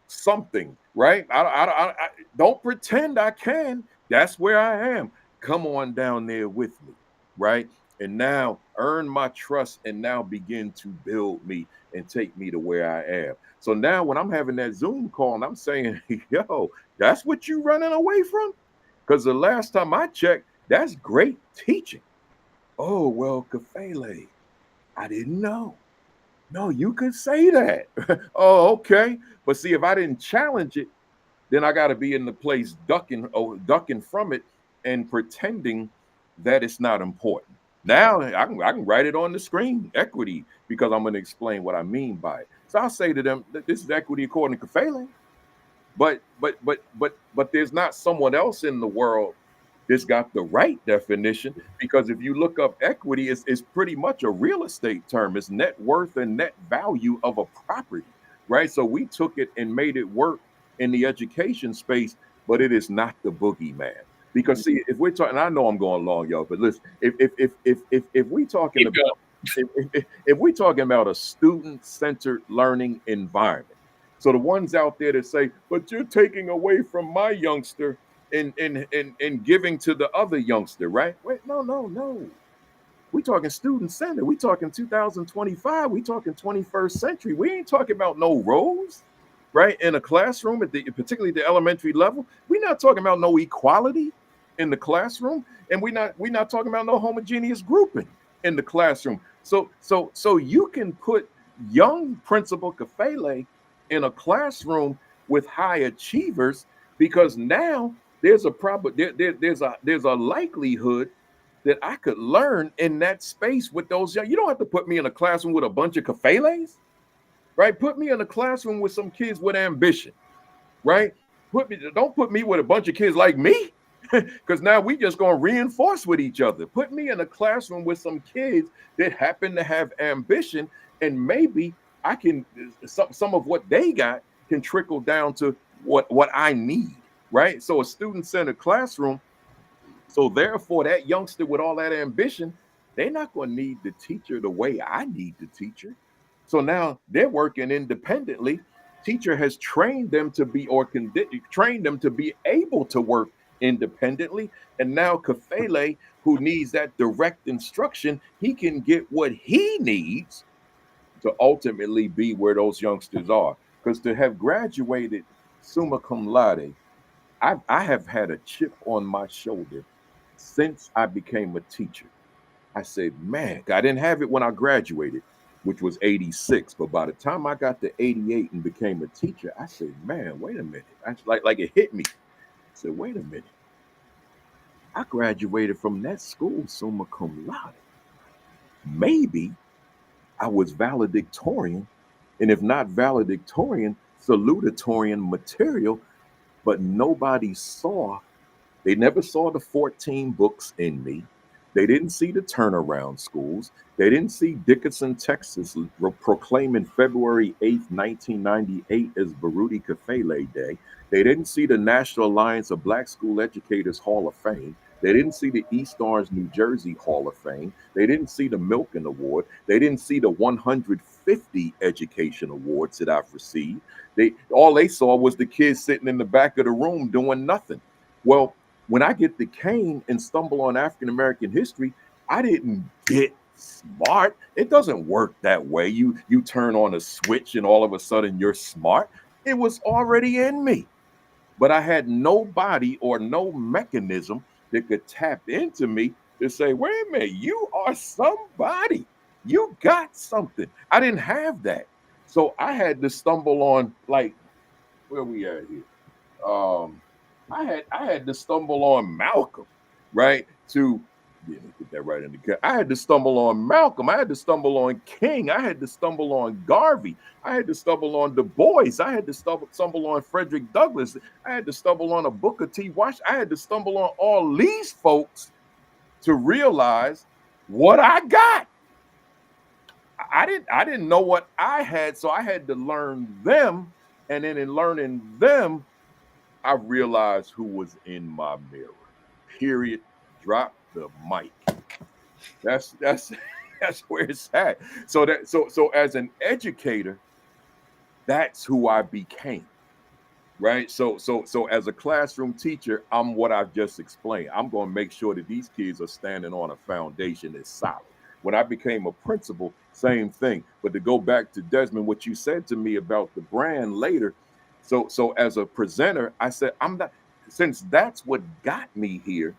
something, right? I don't pretend I can. That's where I am. Come on down there with me, right? And now earn my trust and now begin to build me and take me to where I am. So now when I'm having that Zoom call and I'm saying, yo, that's what you running away from? Because the last time I checked, that's great teaching. Oh, well, Kafele, I didn't know. No, you could say that. Oh, okay. But see, if I didn't challenge it, then I got to be in the place ducking from it and pretending that it's not important. Now I can write it on the screen, equity, because I'm going to explain what I mean by it. So I'll say to them that this is equity according to Kafele, but there's not someone else in the world that's got the right definition, because if you look up equity, it's pretty much a real estate term. It's net worth and net value of a property, right? So we took it and made it work in the education space, but it is not the boogeyman. Because see, if we're talking, I know I'm going long, y'all, but listen, if we talking Keep about if we're talking about a student-centered learning environment, so the ones out there that say, but you're taking away from my youngster and giving to the other youngster, right? Wait, no. We talking student centered. We talking 2025. We talking 21st century. We ain't talking about no roles, right? In a classroom, particularly the elementary level. We're not talking about no equality in the classroom, and we're not talking about no homogeneous grouping in the classroom. So you can put young Principal Kafele in a classroom with high achievers, because now there's a likelihood that I could learn in that space with those young. You don't have to put me in a classroom with a bunch of Kafeles, right? Put me in a classroom with some kids with ambition, right? Don't put me with a bunch of kids like me, because now we just gonna reinforce with each other. Put me in a classroom with some kids that happen to have ambition, and maybe I can some of what they got can trickle down to what I need, right? So a student-centered classroom. So therefore, that youngster with all that ambition, they're not going to need the teacher the way I need the teacher. So now they're working independently, teacher has trained them to be trained them to be able to work independently. And now Kafele, who needs that direct instruction, he can get what he needs to ultimately be where those youngsters are. Because to have graduated summa cum laude, I have had a chip on my shoulder since I became a teacher. I said, man, I didn't have it when I graduated, which was 86. But by the time I got to 88 and became a teacher, I said, man, wait a minute. Like it hit me. I said, wait a minute. I graduated from that school summa cum laude. Maybe I was valedictorian, and if not valedictorian, salutatorian material, but nobody saw. They never saw the 14 books in me. They didn't see the turnaround schools. They didn't see Dickinson, Texas, proclaiming February 8th, 1998 as Baruti Kafele Day. They didn't see the National Alliance of Black School Educators Hall of Fame. They didn't see the East Orange, New Jersey Hall of Fame. They didn't see the Milken Award. They didn't see the 150 education awards that I've received. All they saw was the kids sitting in the back of the room doing nothing. Well, when I get the cane and stumble on African American history, I didn't get smart. It doesn't work that way. You turn on a switch and all of a sudden you're smart. It was already in me. But I had nobody or no mechanism that could tap into me to say, wait a minute, you are somebody. You got something. I didn't have that. So I had to stumble on, like, where we at here? I had to stumble on Malcolm, right? Get that right in the cut. I had to stumble on Malcolm. I had to stumble on King. I had to stumble on Garvey. I had to stumble on Du Bois. I had to stumble on Frederick Douglass. I had to stumble on a Booker T. Washington. I had to stumble on all these folks to realize what I got. I didn't know what I had, so I had to learn them, and then in learning them, I realized who was in my mirror. Period. Drop the mic. That's where it's at. So as an educator, that's who I became. Right. So as a classroom teacher, I'm what I've just explained. I'm going to make sure that these kids are standing on a foundation that's solid. When I became a principal, same thing. But to go back to Desmond, what you said to me about the brand later. So as a presenter, I said, I'm not, since that's what got me here,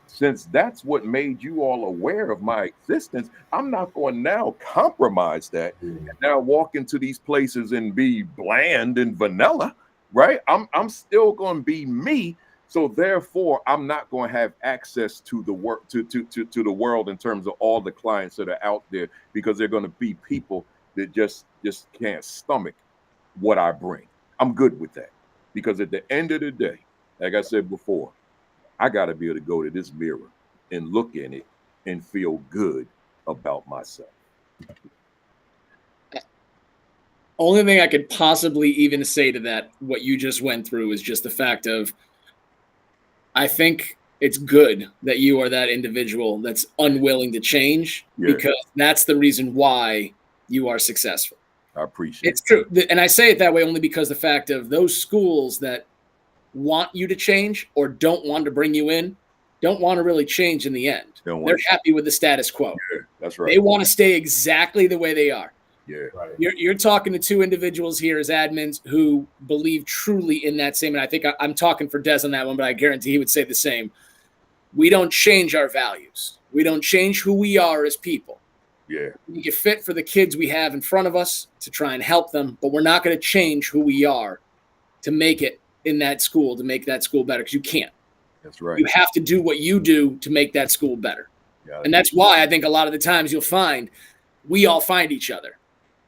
since that's what made you all aware of my existence, I'm not going to now compromise that and now walk into these places and be bland and vanilla, right? I'm still going to be me. So therefore, I'm not going to have access to the work to the world in terms of all the clients that are out there, because they're going to be people that just can't stomach what I bring. I'm good with that, because at the end of the day, like I said before, I got to be able to go to this mirror and look in it and feel good about myself. Only thing I could possibly even say to that, what you just went through, is just the fact of, I think it's good that you are that individual that's unwilling to change, because that's the reason why you are successful. I appreciate it. It's true. And I say it that way only because the fact of those schools that want you to change or don't want to bring you in don't want to really change in the end. They're happy with the status quo. Yeah, that's right. They want to stay exactly the way they are. Yeah, right. You're talking to two individuals here as admins who believe truly in that same, and I think I'm talking for Des on that one, but I guarantee he would say the same. We don't change our values. We don't change who we are as people. Yeah. We get fit for the kids we have in front of us to try and help them, but we're not going to change who we are to make it in that school, to make that school better, because you can't. That's right. You have to do what you do to make that school better. Yeah, and that's why I think a lot of the times you'll find we all find each other.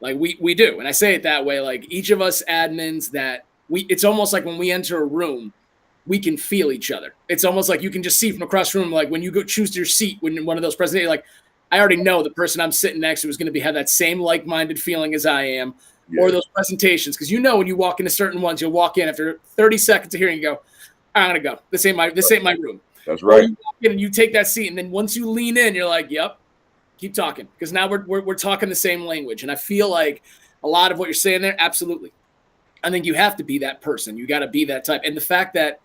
Like we do. And I say it that way, like each of us admins, that it's almost like when we enter a room, we can feel each other. It's almost like you can just see from across the room, like when you go choose your seat, when one of those presentations, like I already know the person I'm sitting next to is going to have that same like-minded feeling as I am, or those presentations. Because when you walk into certain ones, you'll walk in after 30 seconds of hearing, you go, I'm going to go. This ain't my room. That's right. Or you walk in and you take that seat, and then once you lean in, you're like, yep, keep talking. Because now we're talking the same language. And I feel like a lot of what you're saying there, absolutely. I think you have to be that person. You got to be that type. And the fact that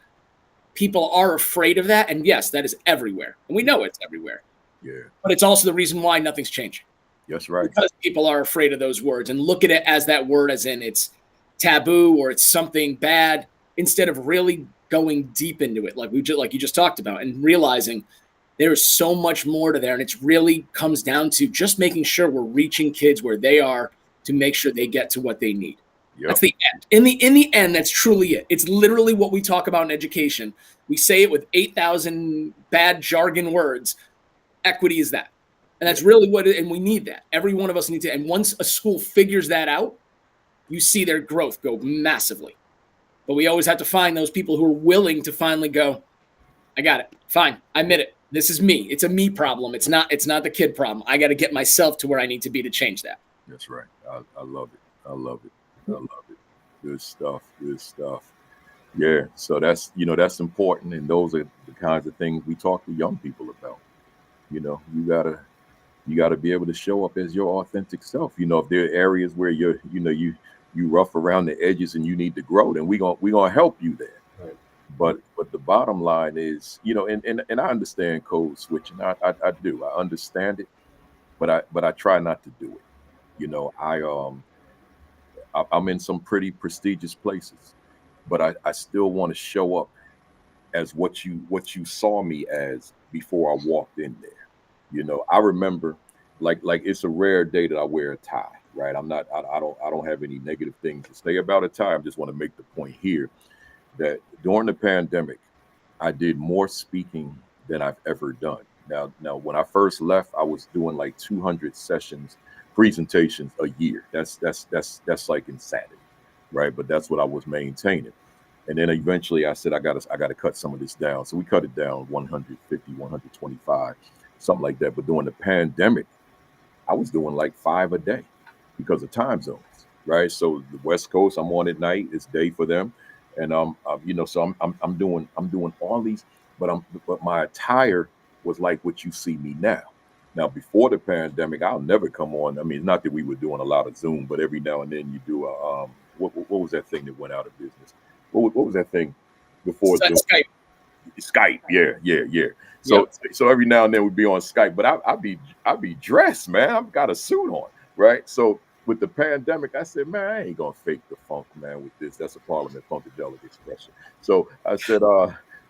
people are afraid of that, and yes, that is everywhere. And we know it's everywhere. Yeah. But it's also the reason why nothing's changing. That's right. Because people are afraid of those words and look at it as that word as in it's taboo or it's something bad, instead of really going deep into it, like you just talked about, and realizing there's so much more to there. And it's really comes down to just making sure we're reaching kids where they are to make sure they get to what they need. Yep. That's the end. In the end, that's truly it. It's literally what we talk about in education. We say it with 8,000 bad jargon words. Equity is that. And that's really what and we need that. Every one of us needs it. And once a school figures that out, you see their growth go massively. But we always have to find those people who are willing to finally go, I got it. Fine. I admit it. This is me. It's a me problem. It's not the kid problem. I got to get myself to where I need to be to change that. That's right. I love it. I love it. I love it. Good stuff. Good stuff. Yeah. So that's important. And those are the kinds of things we talk to young people about. You gotta be able to show up as your authentic self. If there are areas where you rough around the edges and you need to grow, then we gonna help you there. Right. But the bottom line is, and I understand code switching. I do. I understand it, but I try not to do it. I'm in some pretty prestigious places, but I still want to show up as what you saw me as before I walked in there. I remember like it's a rare day that I wear a tie, right? I don't have any negative things to say about a tie. I just want to make the point here that during the pandemic, I did more speaking than I've ever done. Now when I first left, I was doing like 200 presentations a year. That's like insanity, right? But that's what I was maintaining. And then eventually I said, I gotta cut some of this down. So we cut it down 150, 125, something like that. But during the pandemic, I was doing like 5 a day because of time zones, right? So the West Coast, I'm on at night, it's day for them. And so I'm doing all these, but my attire was like what you see me now. Now before the pandemic, I'll never come on. I mean, not that we were doing a lot of Zoom, but every now and then you do a what was that thing that went out of business? What was that thing before Zoom? Skype. Yeah. So every now and then we'd be on Skype, but I be dressed, man. I've got a suit on, right? So with the pandemic, I said, man, I ain't gonna fake the funk, man, with this. That's a Parliament Funkadelic expression. So I said,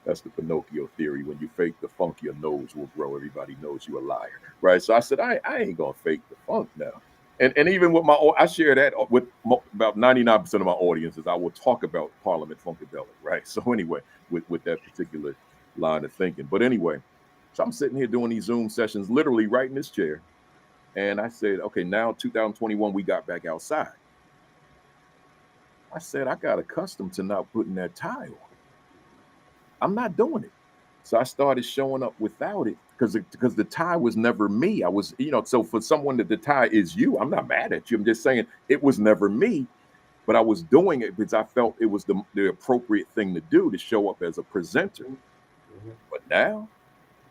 that's the Pinocchio theory. When you fake the funk, your nose will grow. Everybody knows you a liar, right? So I said, I ain't gonna fake the funk now. And even with I share that with about 99% of my audiences. I will talk about Parliament Funkadelic, right? So anyway, with that particular line of thinking. But anyway, so I'm sitting here doing these Zoom sessions, literally right in this chair. And I said, okay, now 2021, we got back outside. I said, I got accustomed to not putting that tie on. I'm not doing it. So I started showing up without it because the tie was never me. I was, so for someone that the tie is you, I'm not mad at you. I'm just saying it was never me, but I was doing it because I felt it was the appropriate thing to do to show up as a presenter. Mm-hmm. But now,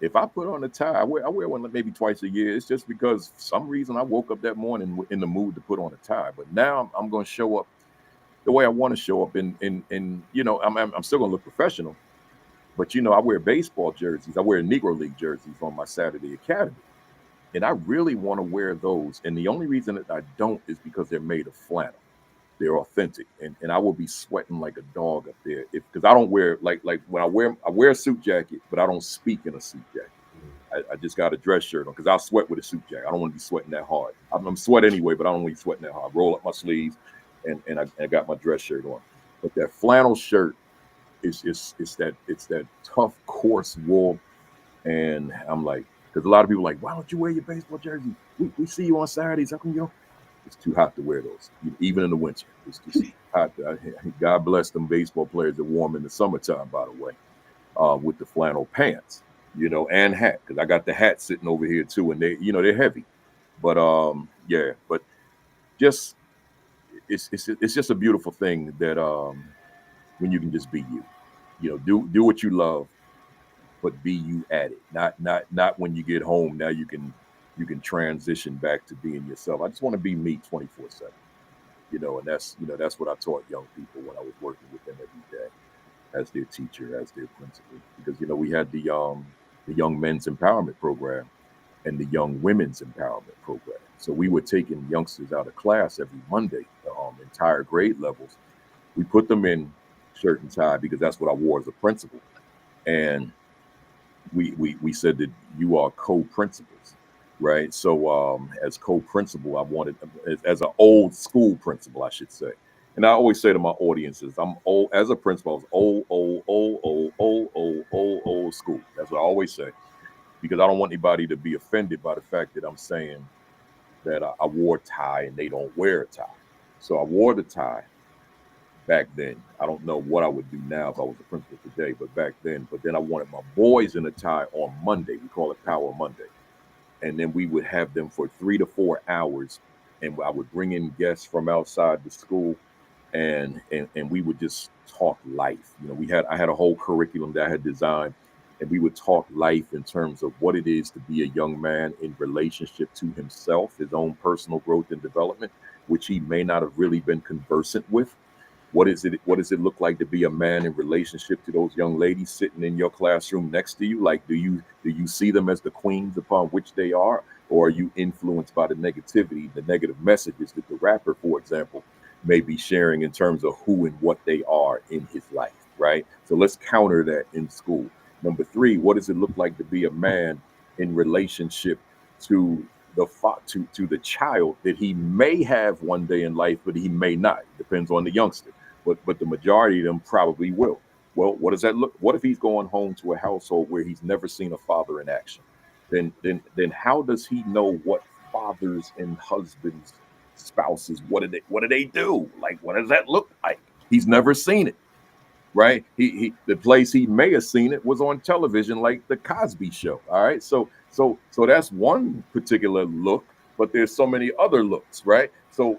if I put on a tie, I wear one maybe twice a year. It's just because for some reason I woke up that morning in the mood to put on a tie. But now I'm going to show up the way I want to show up. I'm still going to look professional. But, I wear baseball jerseys. I wear Negro League jerseys on my Saturday Academy. And I really want to wear those. And the only reason that I don't is because they're made of flannel. They're authentic. And I will be sweating like a dog up there. Because I don't wear, like when I wear a suit jacket, but I don't speak in a suit jacket. I just got a dress shirt on because I'll sweat with a suit jacket. I don't want to be sweating that hard. I'm sweat anyway, but I don't want to be sweating that hard. I roll up my sleeves and I got my dress shirt on. But that flannel shirt, it's that tough, coarse wool. And I'm like, because a lot of people are like, why don't you wear your baseball jersey? We see you on Saturdays. How come it's too hot to wear those, even in the winter. It's just hot. God bless them baseball players that warm in the summertime, by the way, with the flannel pants, and hat. Because I got the hat sitting over here too, and they're heavy. But but just it's just a beautiful thing that when you can just be you. Do what you love, but be you at it. Not when you get home. Now you can transition back to being yourself. I just want to be me 24/7. And that's what I taught young people when I was working with them every day as their teacher, as their principal, because we had the young men's empowerment program and the young women's empowerment program. So we were taking youngsters out of class every Monday, entire grade levels. We put them in shirt and tie because that's what I wore as a principal, and we said that you are co-principals, right? So as co-principal, I wanted as an old school principal, I should say. And I always say to my audiences, I'm old as a principal. I was old school. That's what I always say, because I don't want anybody to be offended by the fact that I'm saying that I wore a tie and they don't wear a tie. So I wore the tie back then. I don't know what I would do now if I was a principal today, but back then. But then I wanted my boys in a tie on Monday. We call it Power Monday. And then we would have them for 3 to 4 hours. And I would bring in guests from outside the school, and we would just talk life. I had a whole curriculum that I had designed, and we would talk life in terms of what it is to be a young man in relationship to himself, his own personal growth and development, which he may not have really been conversant with. What does it look like to be a man in relationship to those young ladies sitting in your classroom next to you? Like, do you see them as the queens upon which they are, or are you influenced by the negativity, the negative messages that the rapper, for example, may be sharing in terms of who and what they are in his life, right? So let's counter that in school. Number three, what does it look like to be a man in relationship to to the child that he may have one day in life, but he may not. It depends on the youngster, but the majority of them probably will. Well, what does that look? What if he's going home to a household where he's never seen a father in action? Then how does he know what fathers and husbands, spouses, what do they do? Like, what does that look like? He's never seen it, right? He the place he may have seen it was on television, like the Cosby Show. All right, so that's one particular look, but there's so many other looks, right? So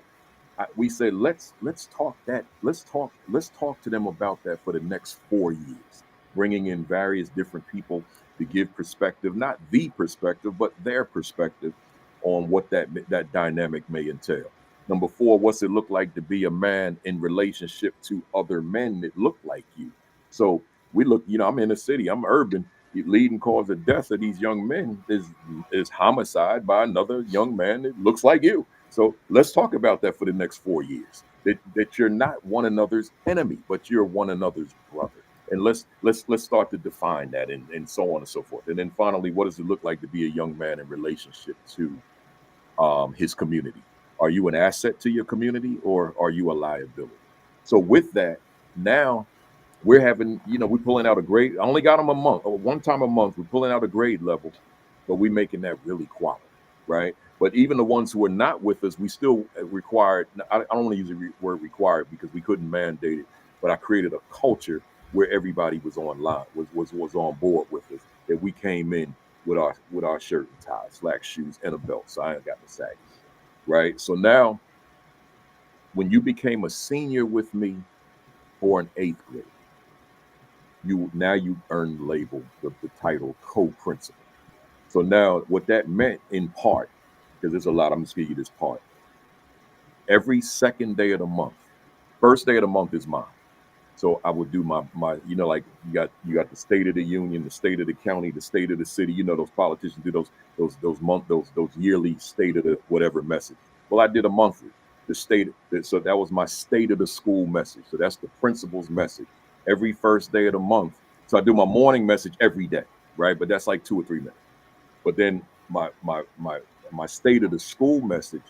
we said let's talk to them about that for the next 4 years, bringing in various different people to give perspective, not the perspective, but their perspective on what that dynamic may entail. Number four, what's it look like to be a man in relationship to other men that look like you? So we look, I'm in the city, I'm urban. The leading cause of death of these young men is homicide by another young man that looks like you. So let's talk about that for the next 4 years. That you're not one another's enemy, but you're one another's brother. And let's start to define that, and so on and so forth. And then finally, what does it look like to be a young man in relationship to his community? Are you an asset to your community, or are you a liability? So with that, now we're pulling out a grade. I only got them a month, or one time a month. We're pulling out a grade level, but we're making that really quality, right? But even the ones who are not with us, we still required. I don't want to use the word required because we couldn't mandate it, but I created a culture where everybody was online, was on board with us. That we came in with our shirt and tie, slack shoes, and a belt. So I ain't got the sag, right? So now, when you became a senior with me for an eighth grade, you earned the label, the title co-principal. So now what that meant in part, because there's a lot, I'm just gonna give you this part. Every second day of the month, first day of the month is mine. So I would do my like you got the state of the union, the state of the county, the state of the city. Those politicians do those yearly state of the whatever message. Well, I did a monthly. So that was my state of the school message. So that's the principal's message every first day of the month. So I do my morning message every day, right? But that's like 2 or 3 minutes. But then my state of the school message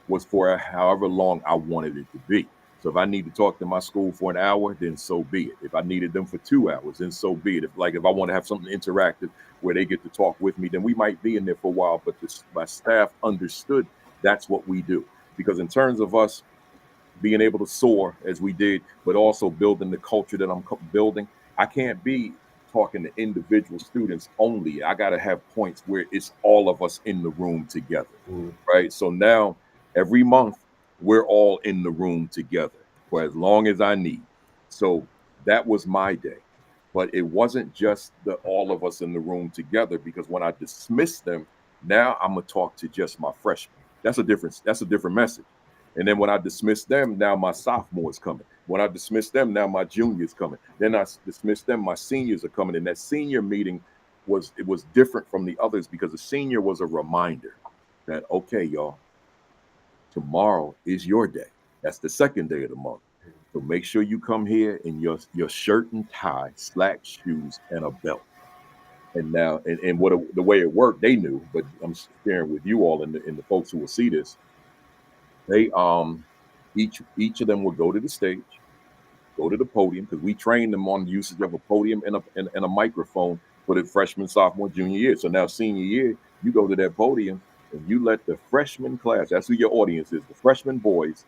was for however long I wanted it to be. So if I need to talk to my school for an hour, then so be it. If I needed them for 2 hours, then so be it. If I want to have something interactive where they get to talk with me, then we might be in there for a while. But my staff understood that's what we do. Because in terms of us being able to soar as we did, but also building the culture that I'm building, I can't be talking to individual students only. I got to have points where it's all of us in the room together, right? So now every month we're all in the room together for as long as I need. So that was my day. But it wasn't just the all of us in the room together, because when I dismiss them, now I'm gonna talk to just my freshmen. That's a different message. And then when I dismiss them, now my sophomores coming. When I dismiss them, now my juniors coming. Then I dismiss them, my seniors are coming. And that senior meeting was different from the others because the senior was a reminder that, okay, y'all, tomorrow is your day. That's the second day of the month. So make sure you come here in your shirt and tie, slack shoes, and a belt. And now, and what the way it worked, they knew, but I'm sharing with you all and the folks who will see this. They each of them would go to the stage, go to the podium, because we trained them on the usage of a podium and a microphone for the freshman, sophomore, junior year. So now senior year, you go to that podium and you let the freshman class, that's who your audience is, the freshman boys,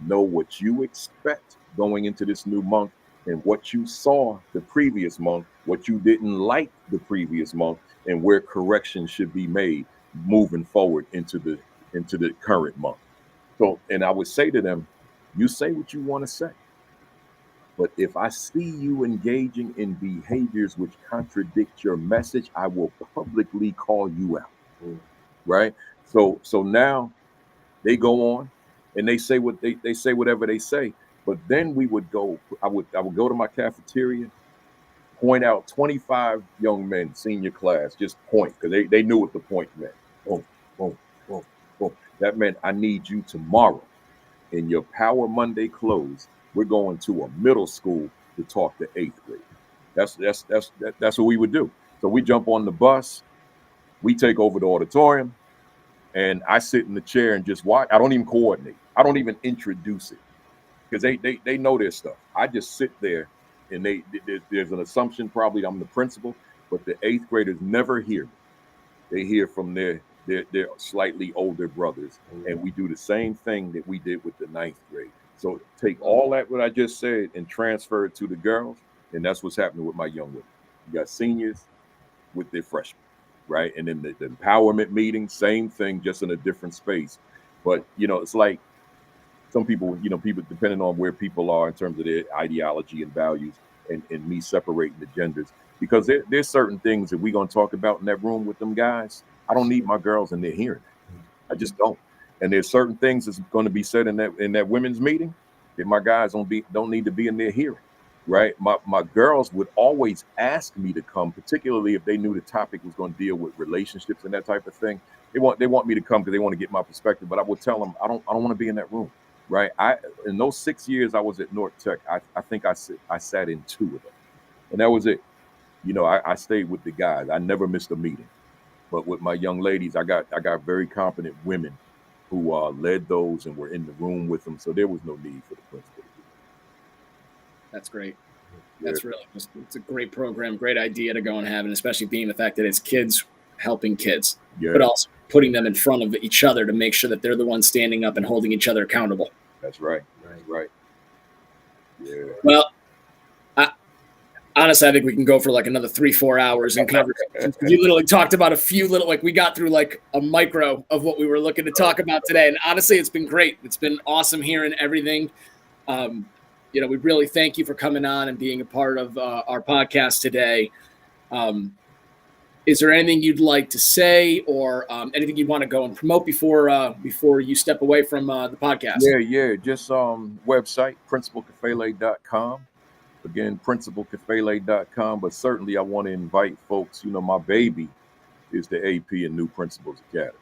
know what you expect going into this new month and what you saw the previous month, what you didn't like the previous month, and where corrections should be made moving forward into the current month. So, and I would say to them, you say what you want to say. But if I see you engaging in behaviors which contradict your message, I will publicly call you out. Right? So now they go on and they say what they say whatever they say. But then we would go, I would go to my cafeteria, point out 25 young men, senior class, just point, because they knew what the point meant. Boom, boom, boom, boom. That meant I need you tomorrow in your Power Monday clothes. We're going to a middle school to talk to 8th grade. That's what we would do. So we jump on the bus, we take over the auditorium, and I sit in the chair and just watch. I don't even coordinate. I don't even introduce it because they know their stuff. I just sit there, and there's an assumption probably I'm the principal, but the 8th graders never hear me. They hear from their slightly older brothers, and we do the same thing that we did with the 9th grade. So take all that what I just said and transfer it to the girls, and that's what's happening with my young women. You got seniors with their freshmen, right? And then the empowerment meeting, same thing, just in a different space. But it's like some people, people depending on where people are in terms of their ideology and values, and me separating the genders, because there's certain things that we're going to talk about in that room with them guys. I don't need my girls in their hearing. I just don't. And there's certain things that's going to be said in that women's meeting that my guys don't need to be in their hearing, right? My girls would always ask me to come, particularly if they knew the topic was going to deal with relationships and that type of thing. They want me to come because they want to get my perspective, but I would tell them I don't want to be in that room, right? In those 6 years I was at North Tech, I think I sat in 2 of them, and that was it. I stayed with the guys. I never missed a meeting. But with my young ladies, I got very competent women who led those and were in the room with them. So there was no need for the principal to do that. That's great. That's really, it's a great program, great idea to go and have, and especially being the fact that it's kids helping kids, but also putting them in front of each other to make sure that they're the ones standing up and holding each other accountable. That's right. Right. Yeah. Well, honestly, I think we can go for like another 3-4 hours in conversation. You literally talked about a few little, like we got through like a micro of what we were looking to talk about today. And honestly, it's been great. It's been awesome hearing everything. We really thank you for coming on and being a part of our podcast today. Is there anything you'd like to say or anything you want to go and promote before you step away from the podcast? Yeah. Just website, principalkafele.com. Again, principalkafele.com. But certainly I want to invite folks, my baby is the AP in New Principals Academy.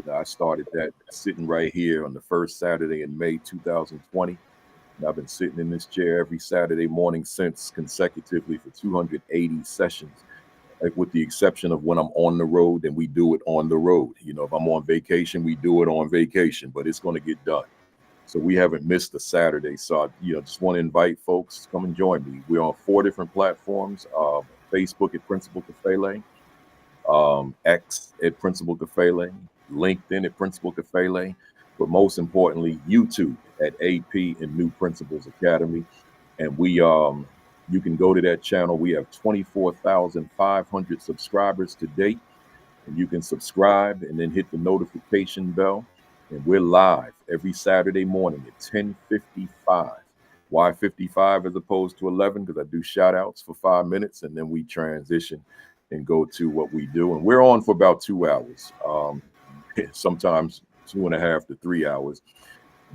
I started that sitting right here on the first Saturday in May 2020. And I've been sitting in this chair every Saturday morning since, consecutively for 280 sessions, with the exception of when I'm on the road, and we do it on the road. If I'm on vacation, we do it on vacation, but it's going to get done. So we haven't missed a Saturday. So I, just want to invite folks to come and join me. We're on 4 different platforms: Facebook at Principal Kafele, X at Principal Kafele, LinkedIn at Principal Kafele, but most importantly, YouTube at AP and New Principals Academy. And we, you can go to that channel. We have 24,500 subscribers to date, and you can subscribe and then hit the notification bell. And we're live every Saturday morning at 10:55. Why 55 as opposed to 11? Because I do shout outs for 5 minutes, and then we transition and go to what we do. And we're on for about 2 hours, sometimes 2.5 to 3 hours.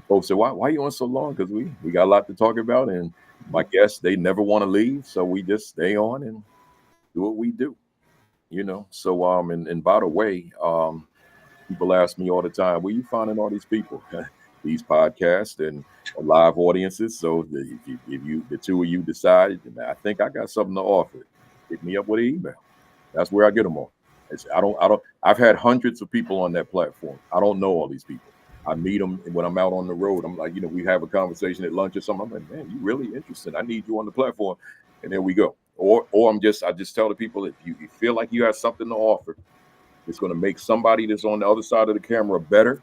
Folks say, why are you on so long? Because we got a lot to talk about, and my guests, they never want to leave, so we just stay on and do what we do, So and by the way, people ask me all the time, where you finding all these people? These podcasts and live audiences. So if you the two of you decide, I think I got something to offer, hit me up with an email. That's where I get them on. I've had hundreds of people on that platform. I don't know all these people. I meet them when I'm out on the road. I'm like, we have a conversation at lunch or something. I'm like, man, you really interesting. I need you on the platform. And there we go. Or I just tell the people, if you feel like you have something to offer, it's going to make somebody that's on the other side of the camera better,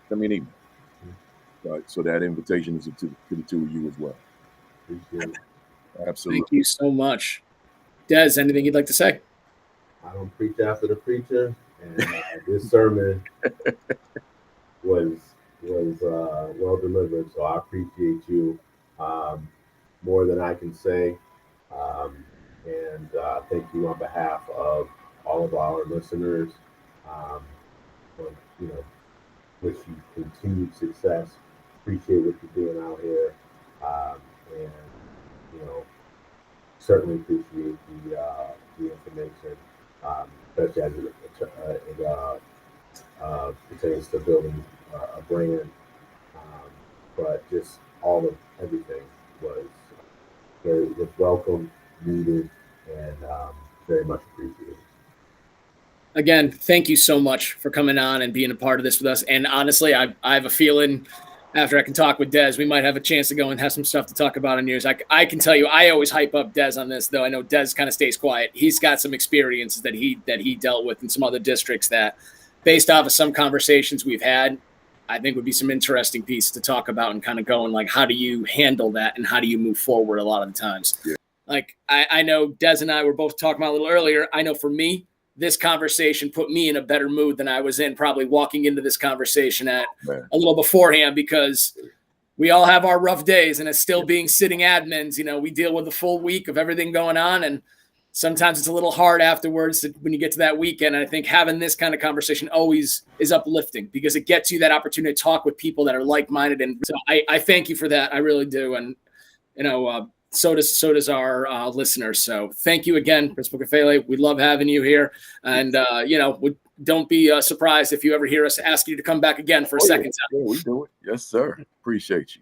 send me an email. So that invitation is to the two of you as well. Absolutely. Thank you so much. Des, anything you'd like to say? I don't preach after the preacher, and this sermon was well delivered. So I appreciate you more than I can say, and thank you on behalf of all of our listeners. Wish you continued success. Appreciate what you're doing out here, and certainly appreciate the information, especially as it pertains to building a brand. But just all of everything was welcome, needed, and very much appreciated. Again, thank you so much for coming on and being a part of this with us. And honestly, I have a feeling after I can talk with Des, we might have a chance to go and have some stuff to talk about in yours. I can tell you, I always hype up Des on this, though. I know Des kind of stays quiet. He's got some experiences that he dealt with in some other districts that, based off of some conversations we've had, I think would be some interesting pieces to talk about and kind of going like, how do you handle that and how do you move forward a lot of the times? Yeah. Like I know Des and I were both talking about a little earlier. I know for me, this conversation put me in a better mood than I was in probably walking into this conversation at a little beforehand, because we all have our rough days, and it's still being sitting admins. We deal with a full week of everything going on, and sometimes it's a little hard afterwards when you get to that weekend. And I think having this kind of conversation always is uplifting because it gets you that opportunity to talk with people that are like-minded. And so I thank you for that. I really do. And, so does our listeners. So thank you again, Principal Kafele. We love having you here. And, don't be surprised if you ever hear us ask you to come back again for a second time. Yeah, we do it. Yes, sir. Appreciate you.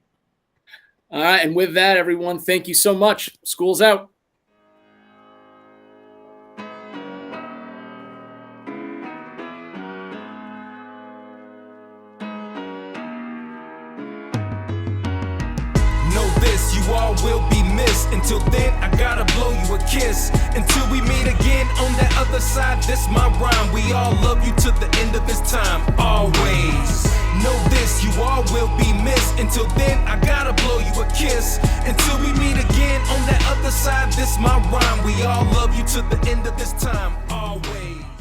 All right. And with that, everyone, thank you so much. School's out. You all will be missed. Until then, I gotta blow you a kiss. Until we meet again on that other side, this my rhyme. We all love you to the end of this time, always. Know this, you all will be missed. Until then, I gotta blow you a kiss. Until we meet again on that other side, this my rhyme. We all love you to the end of this time, always.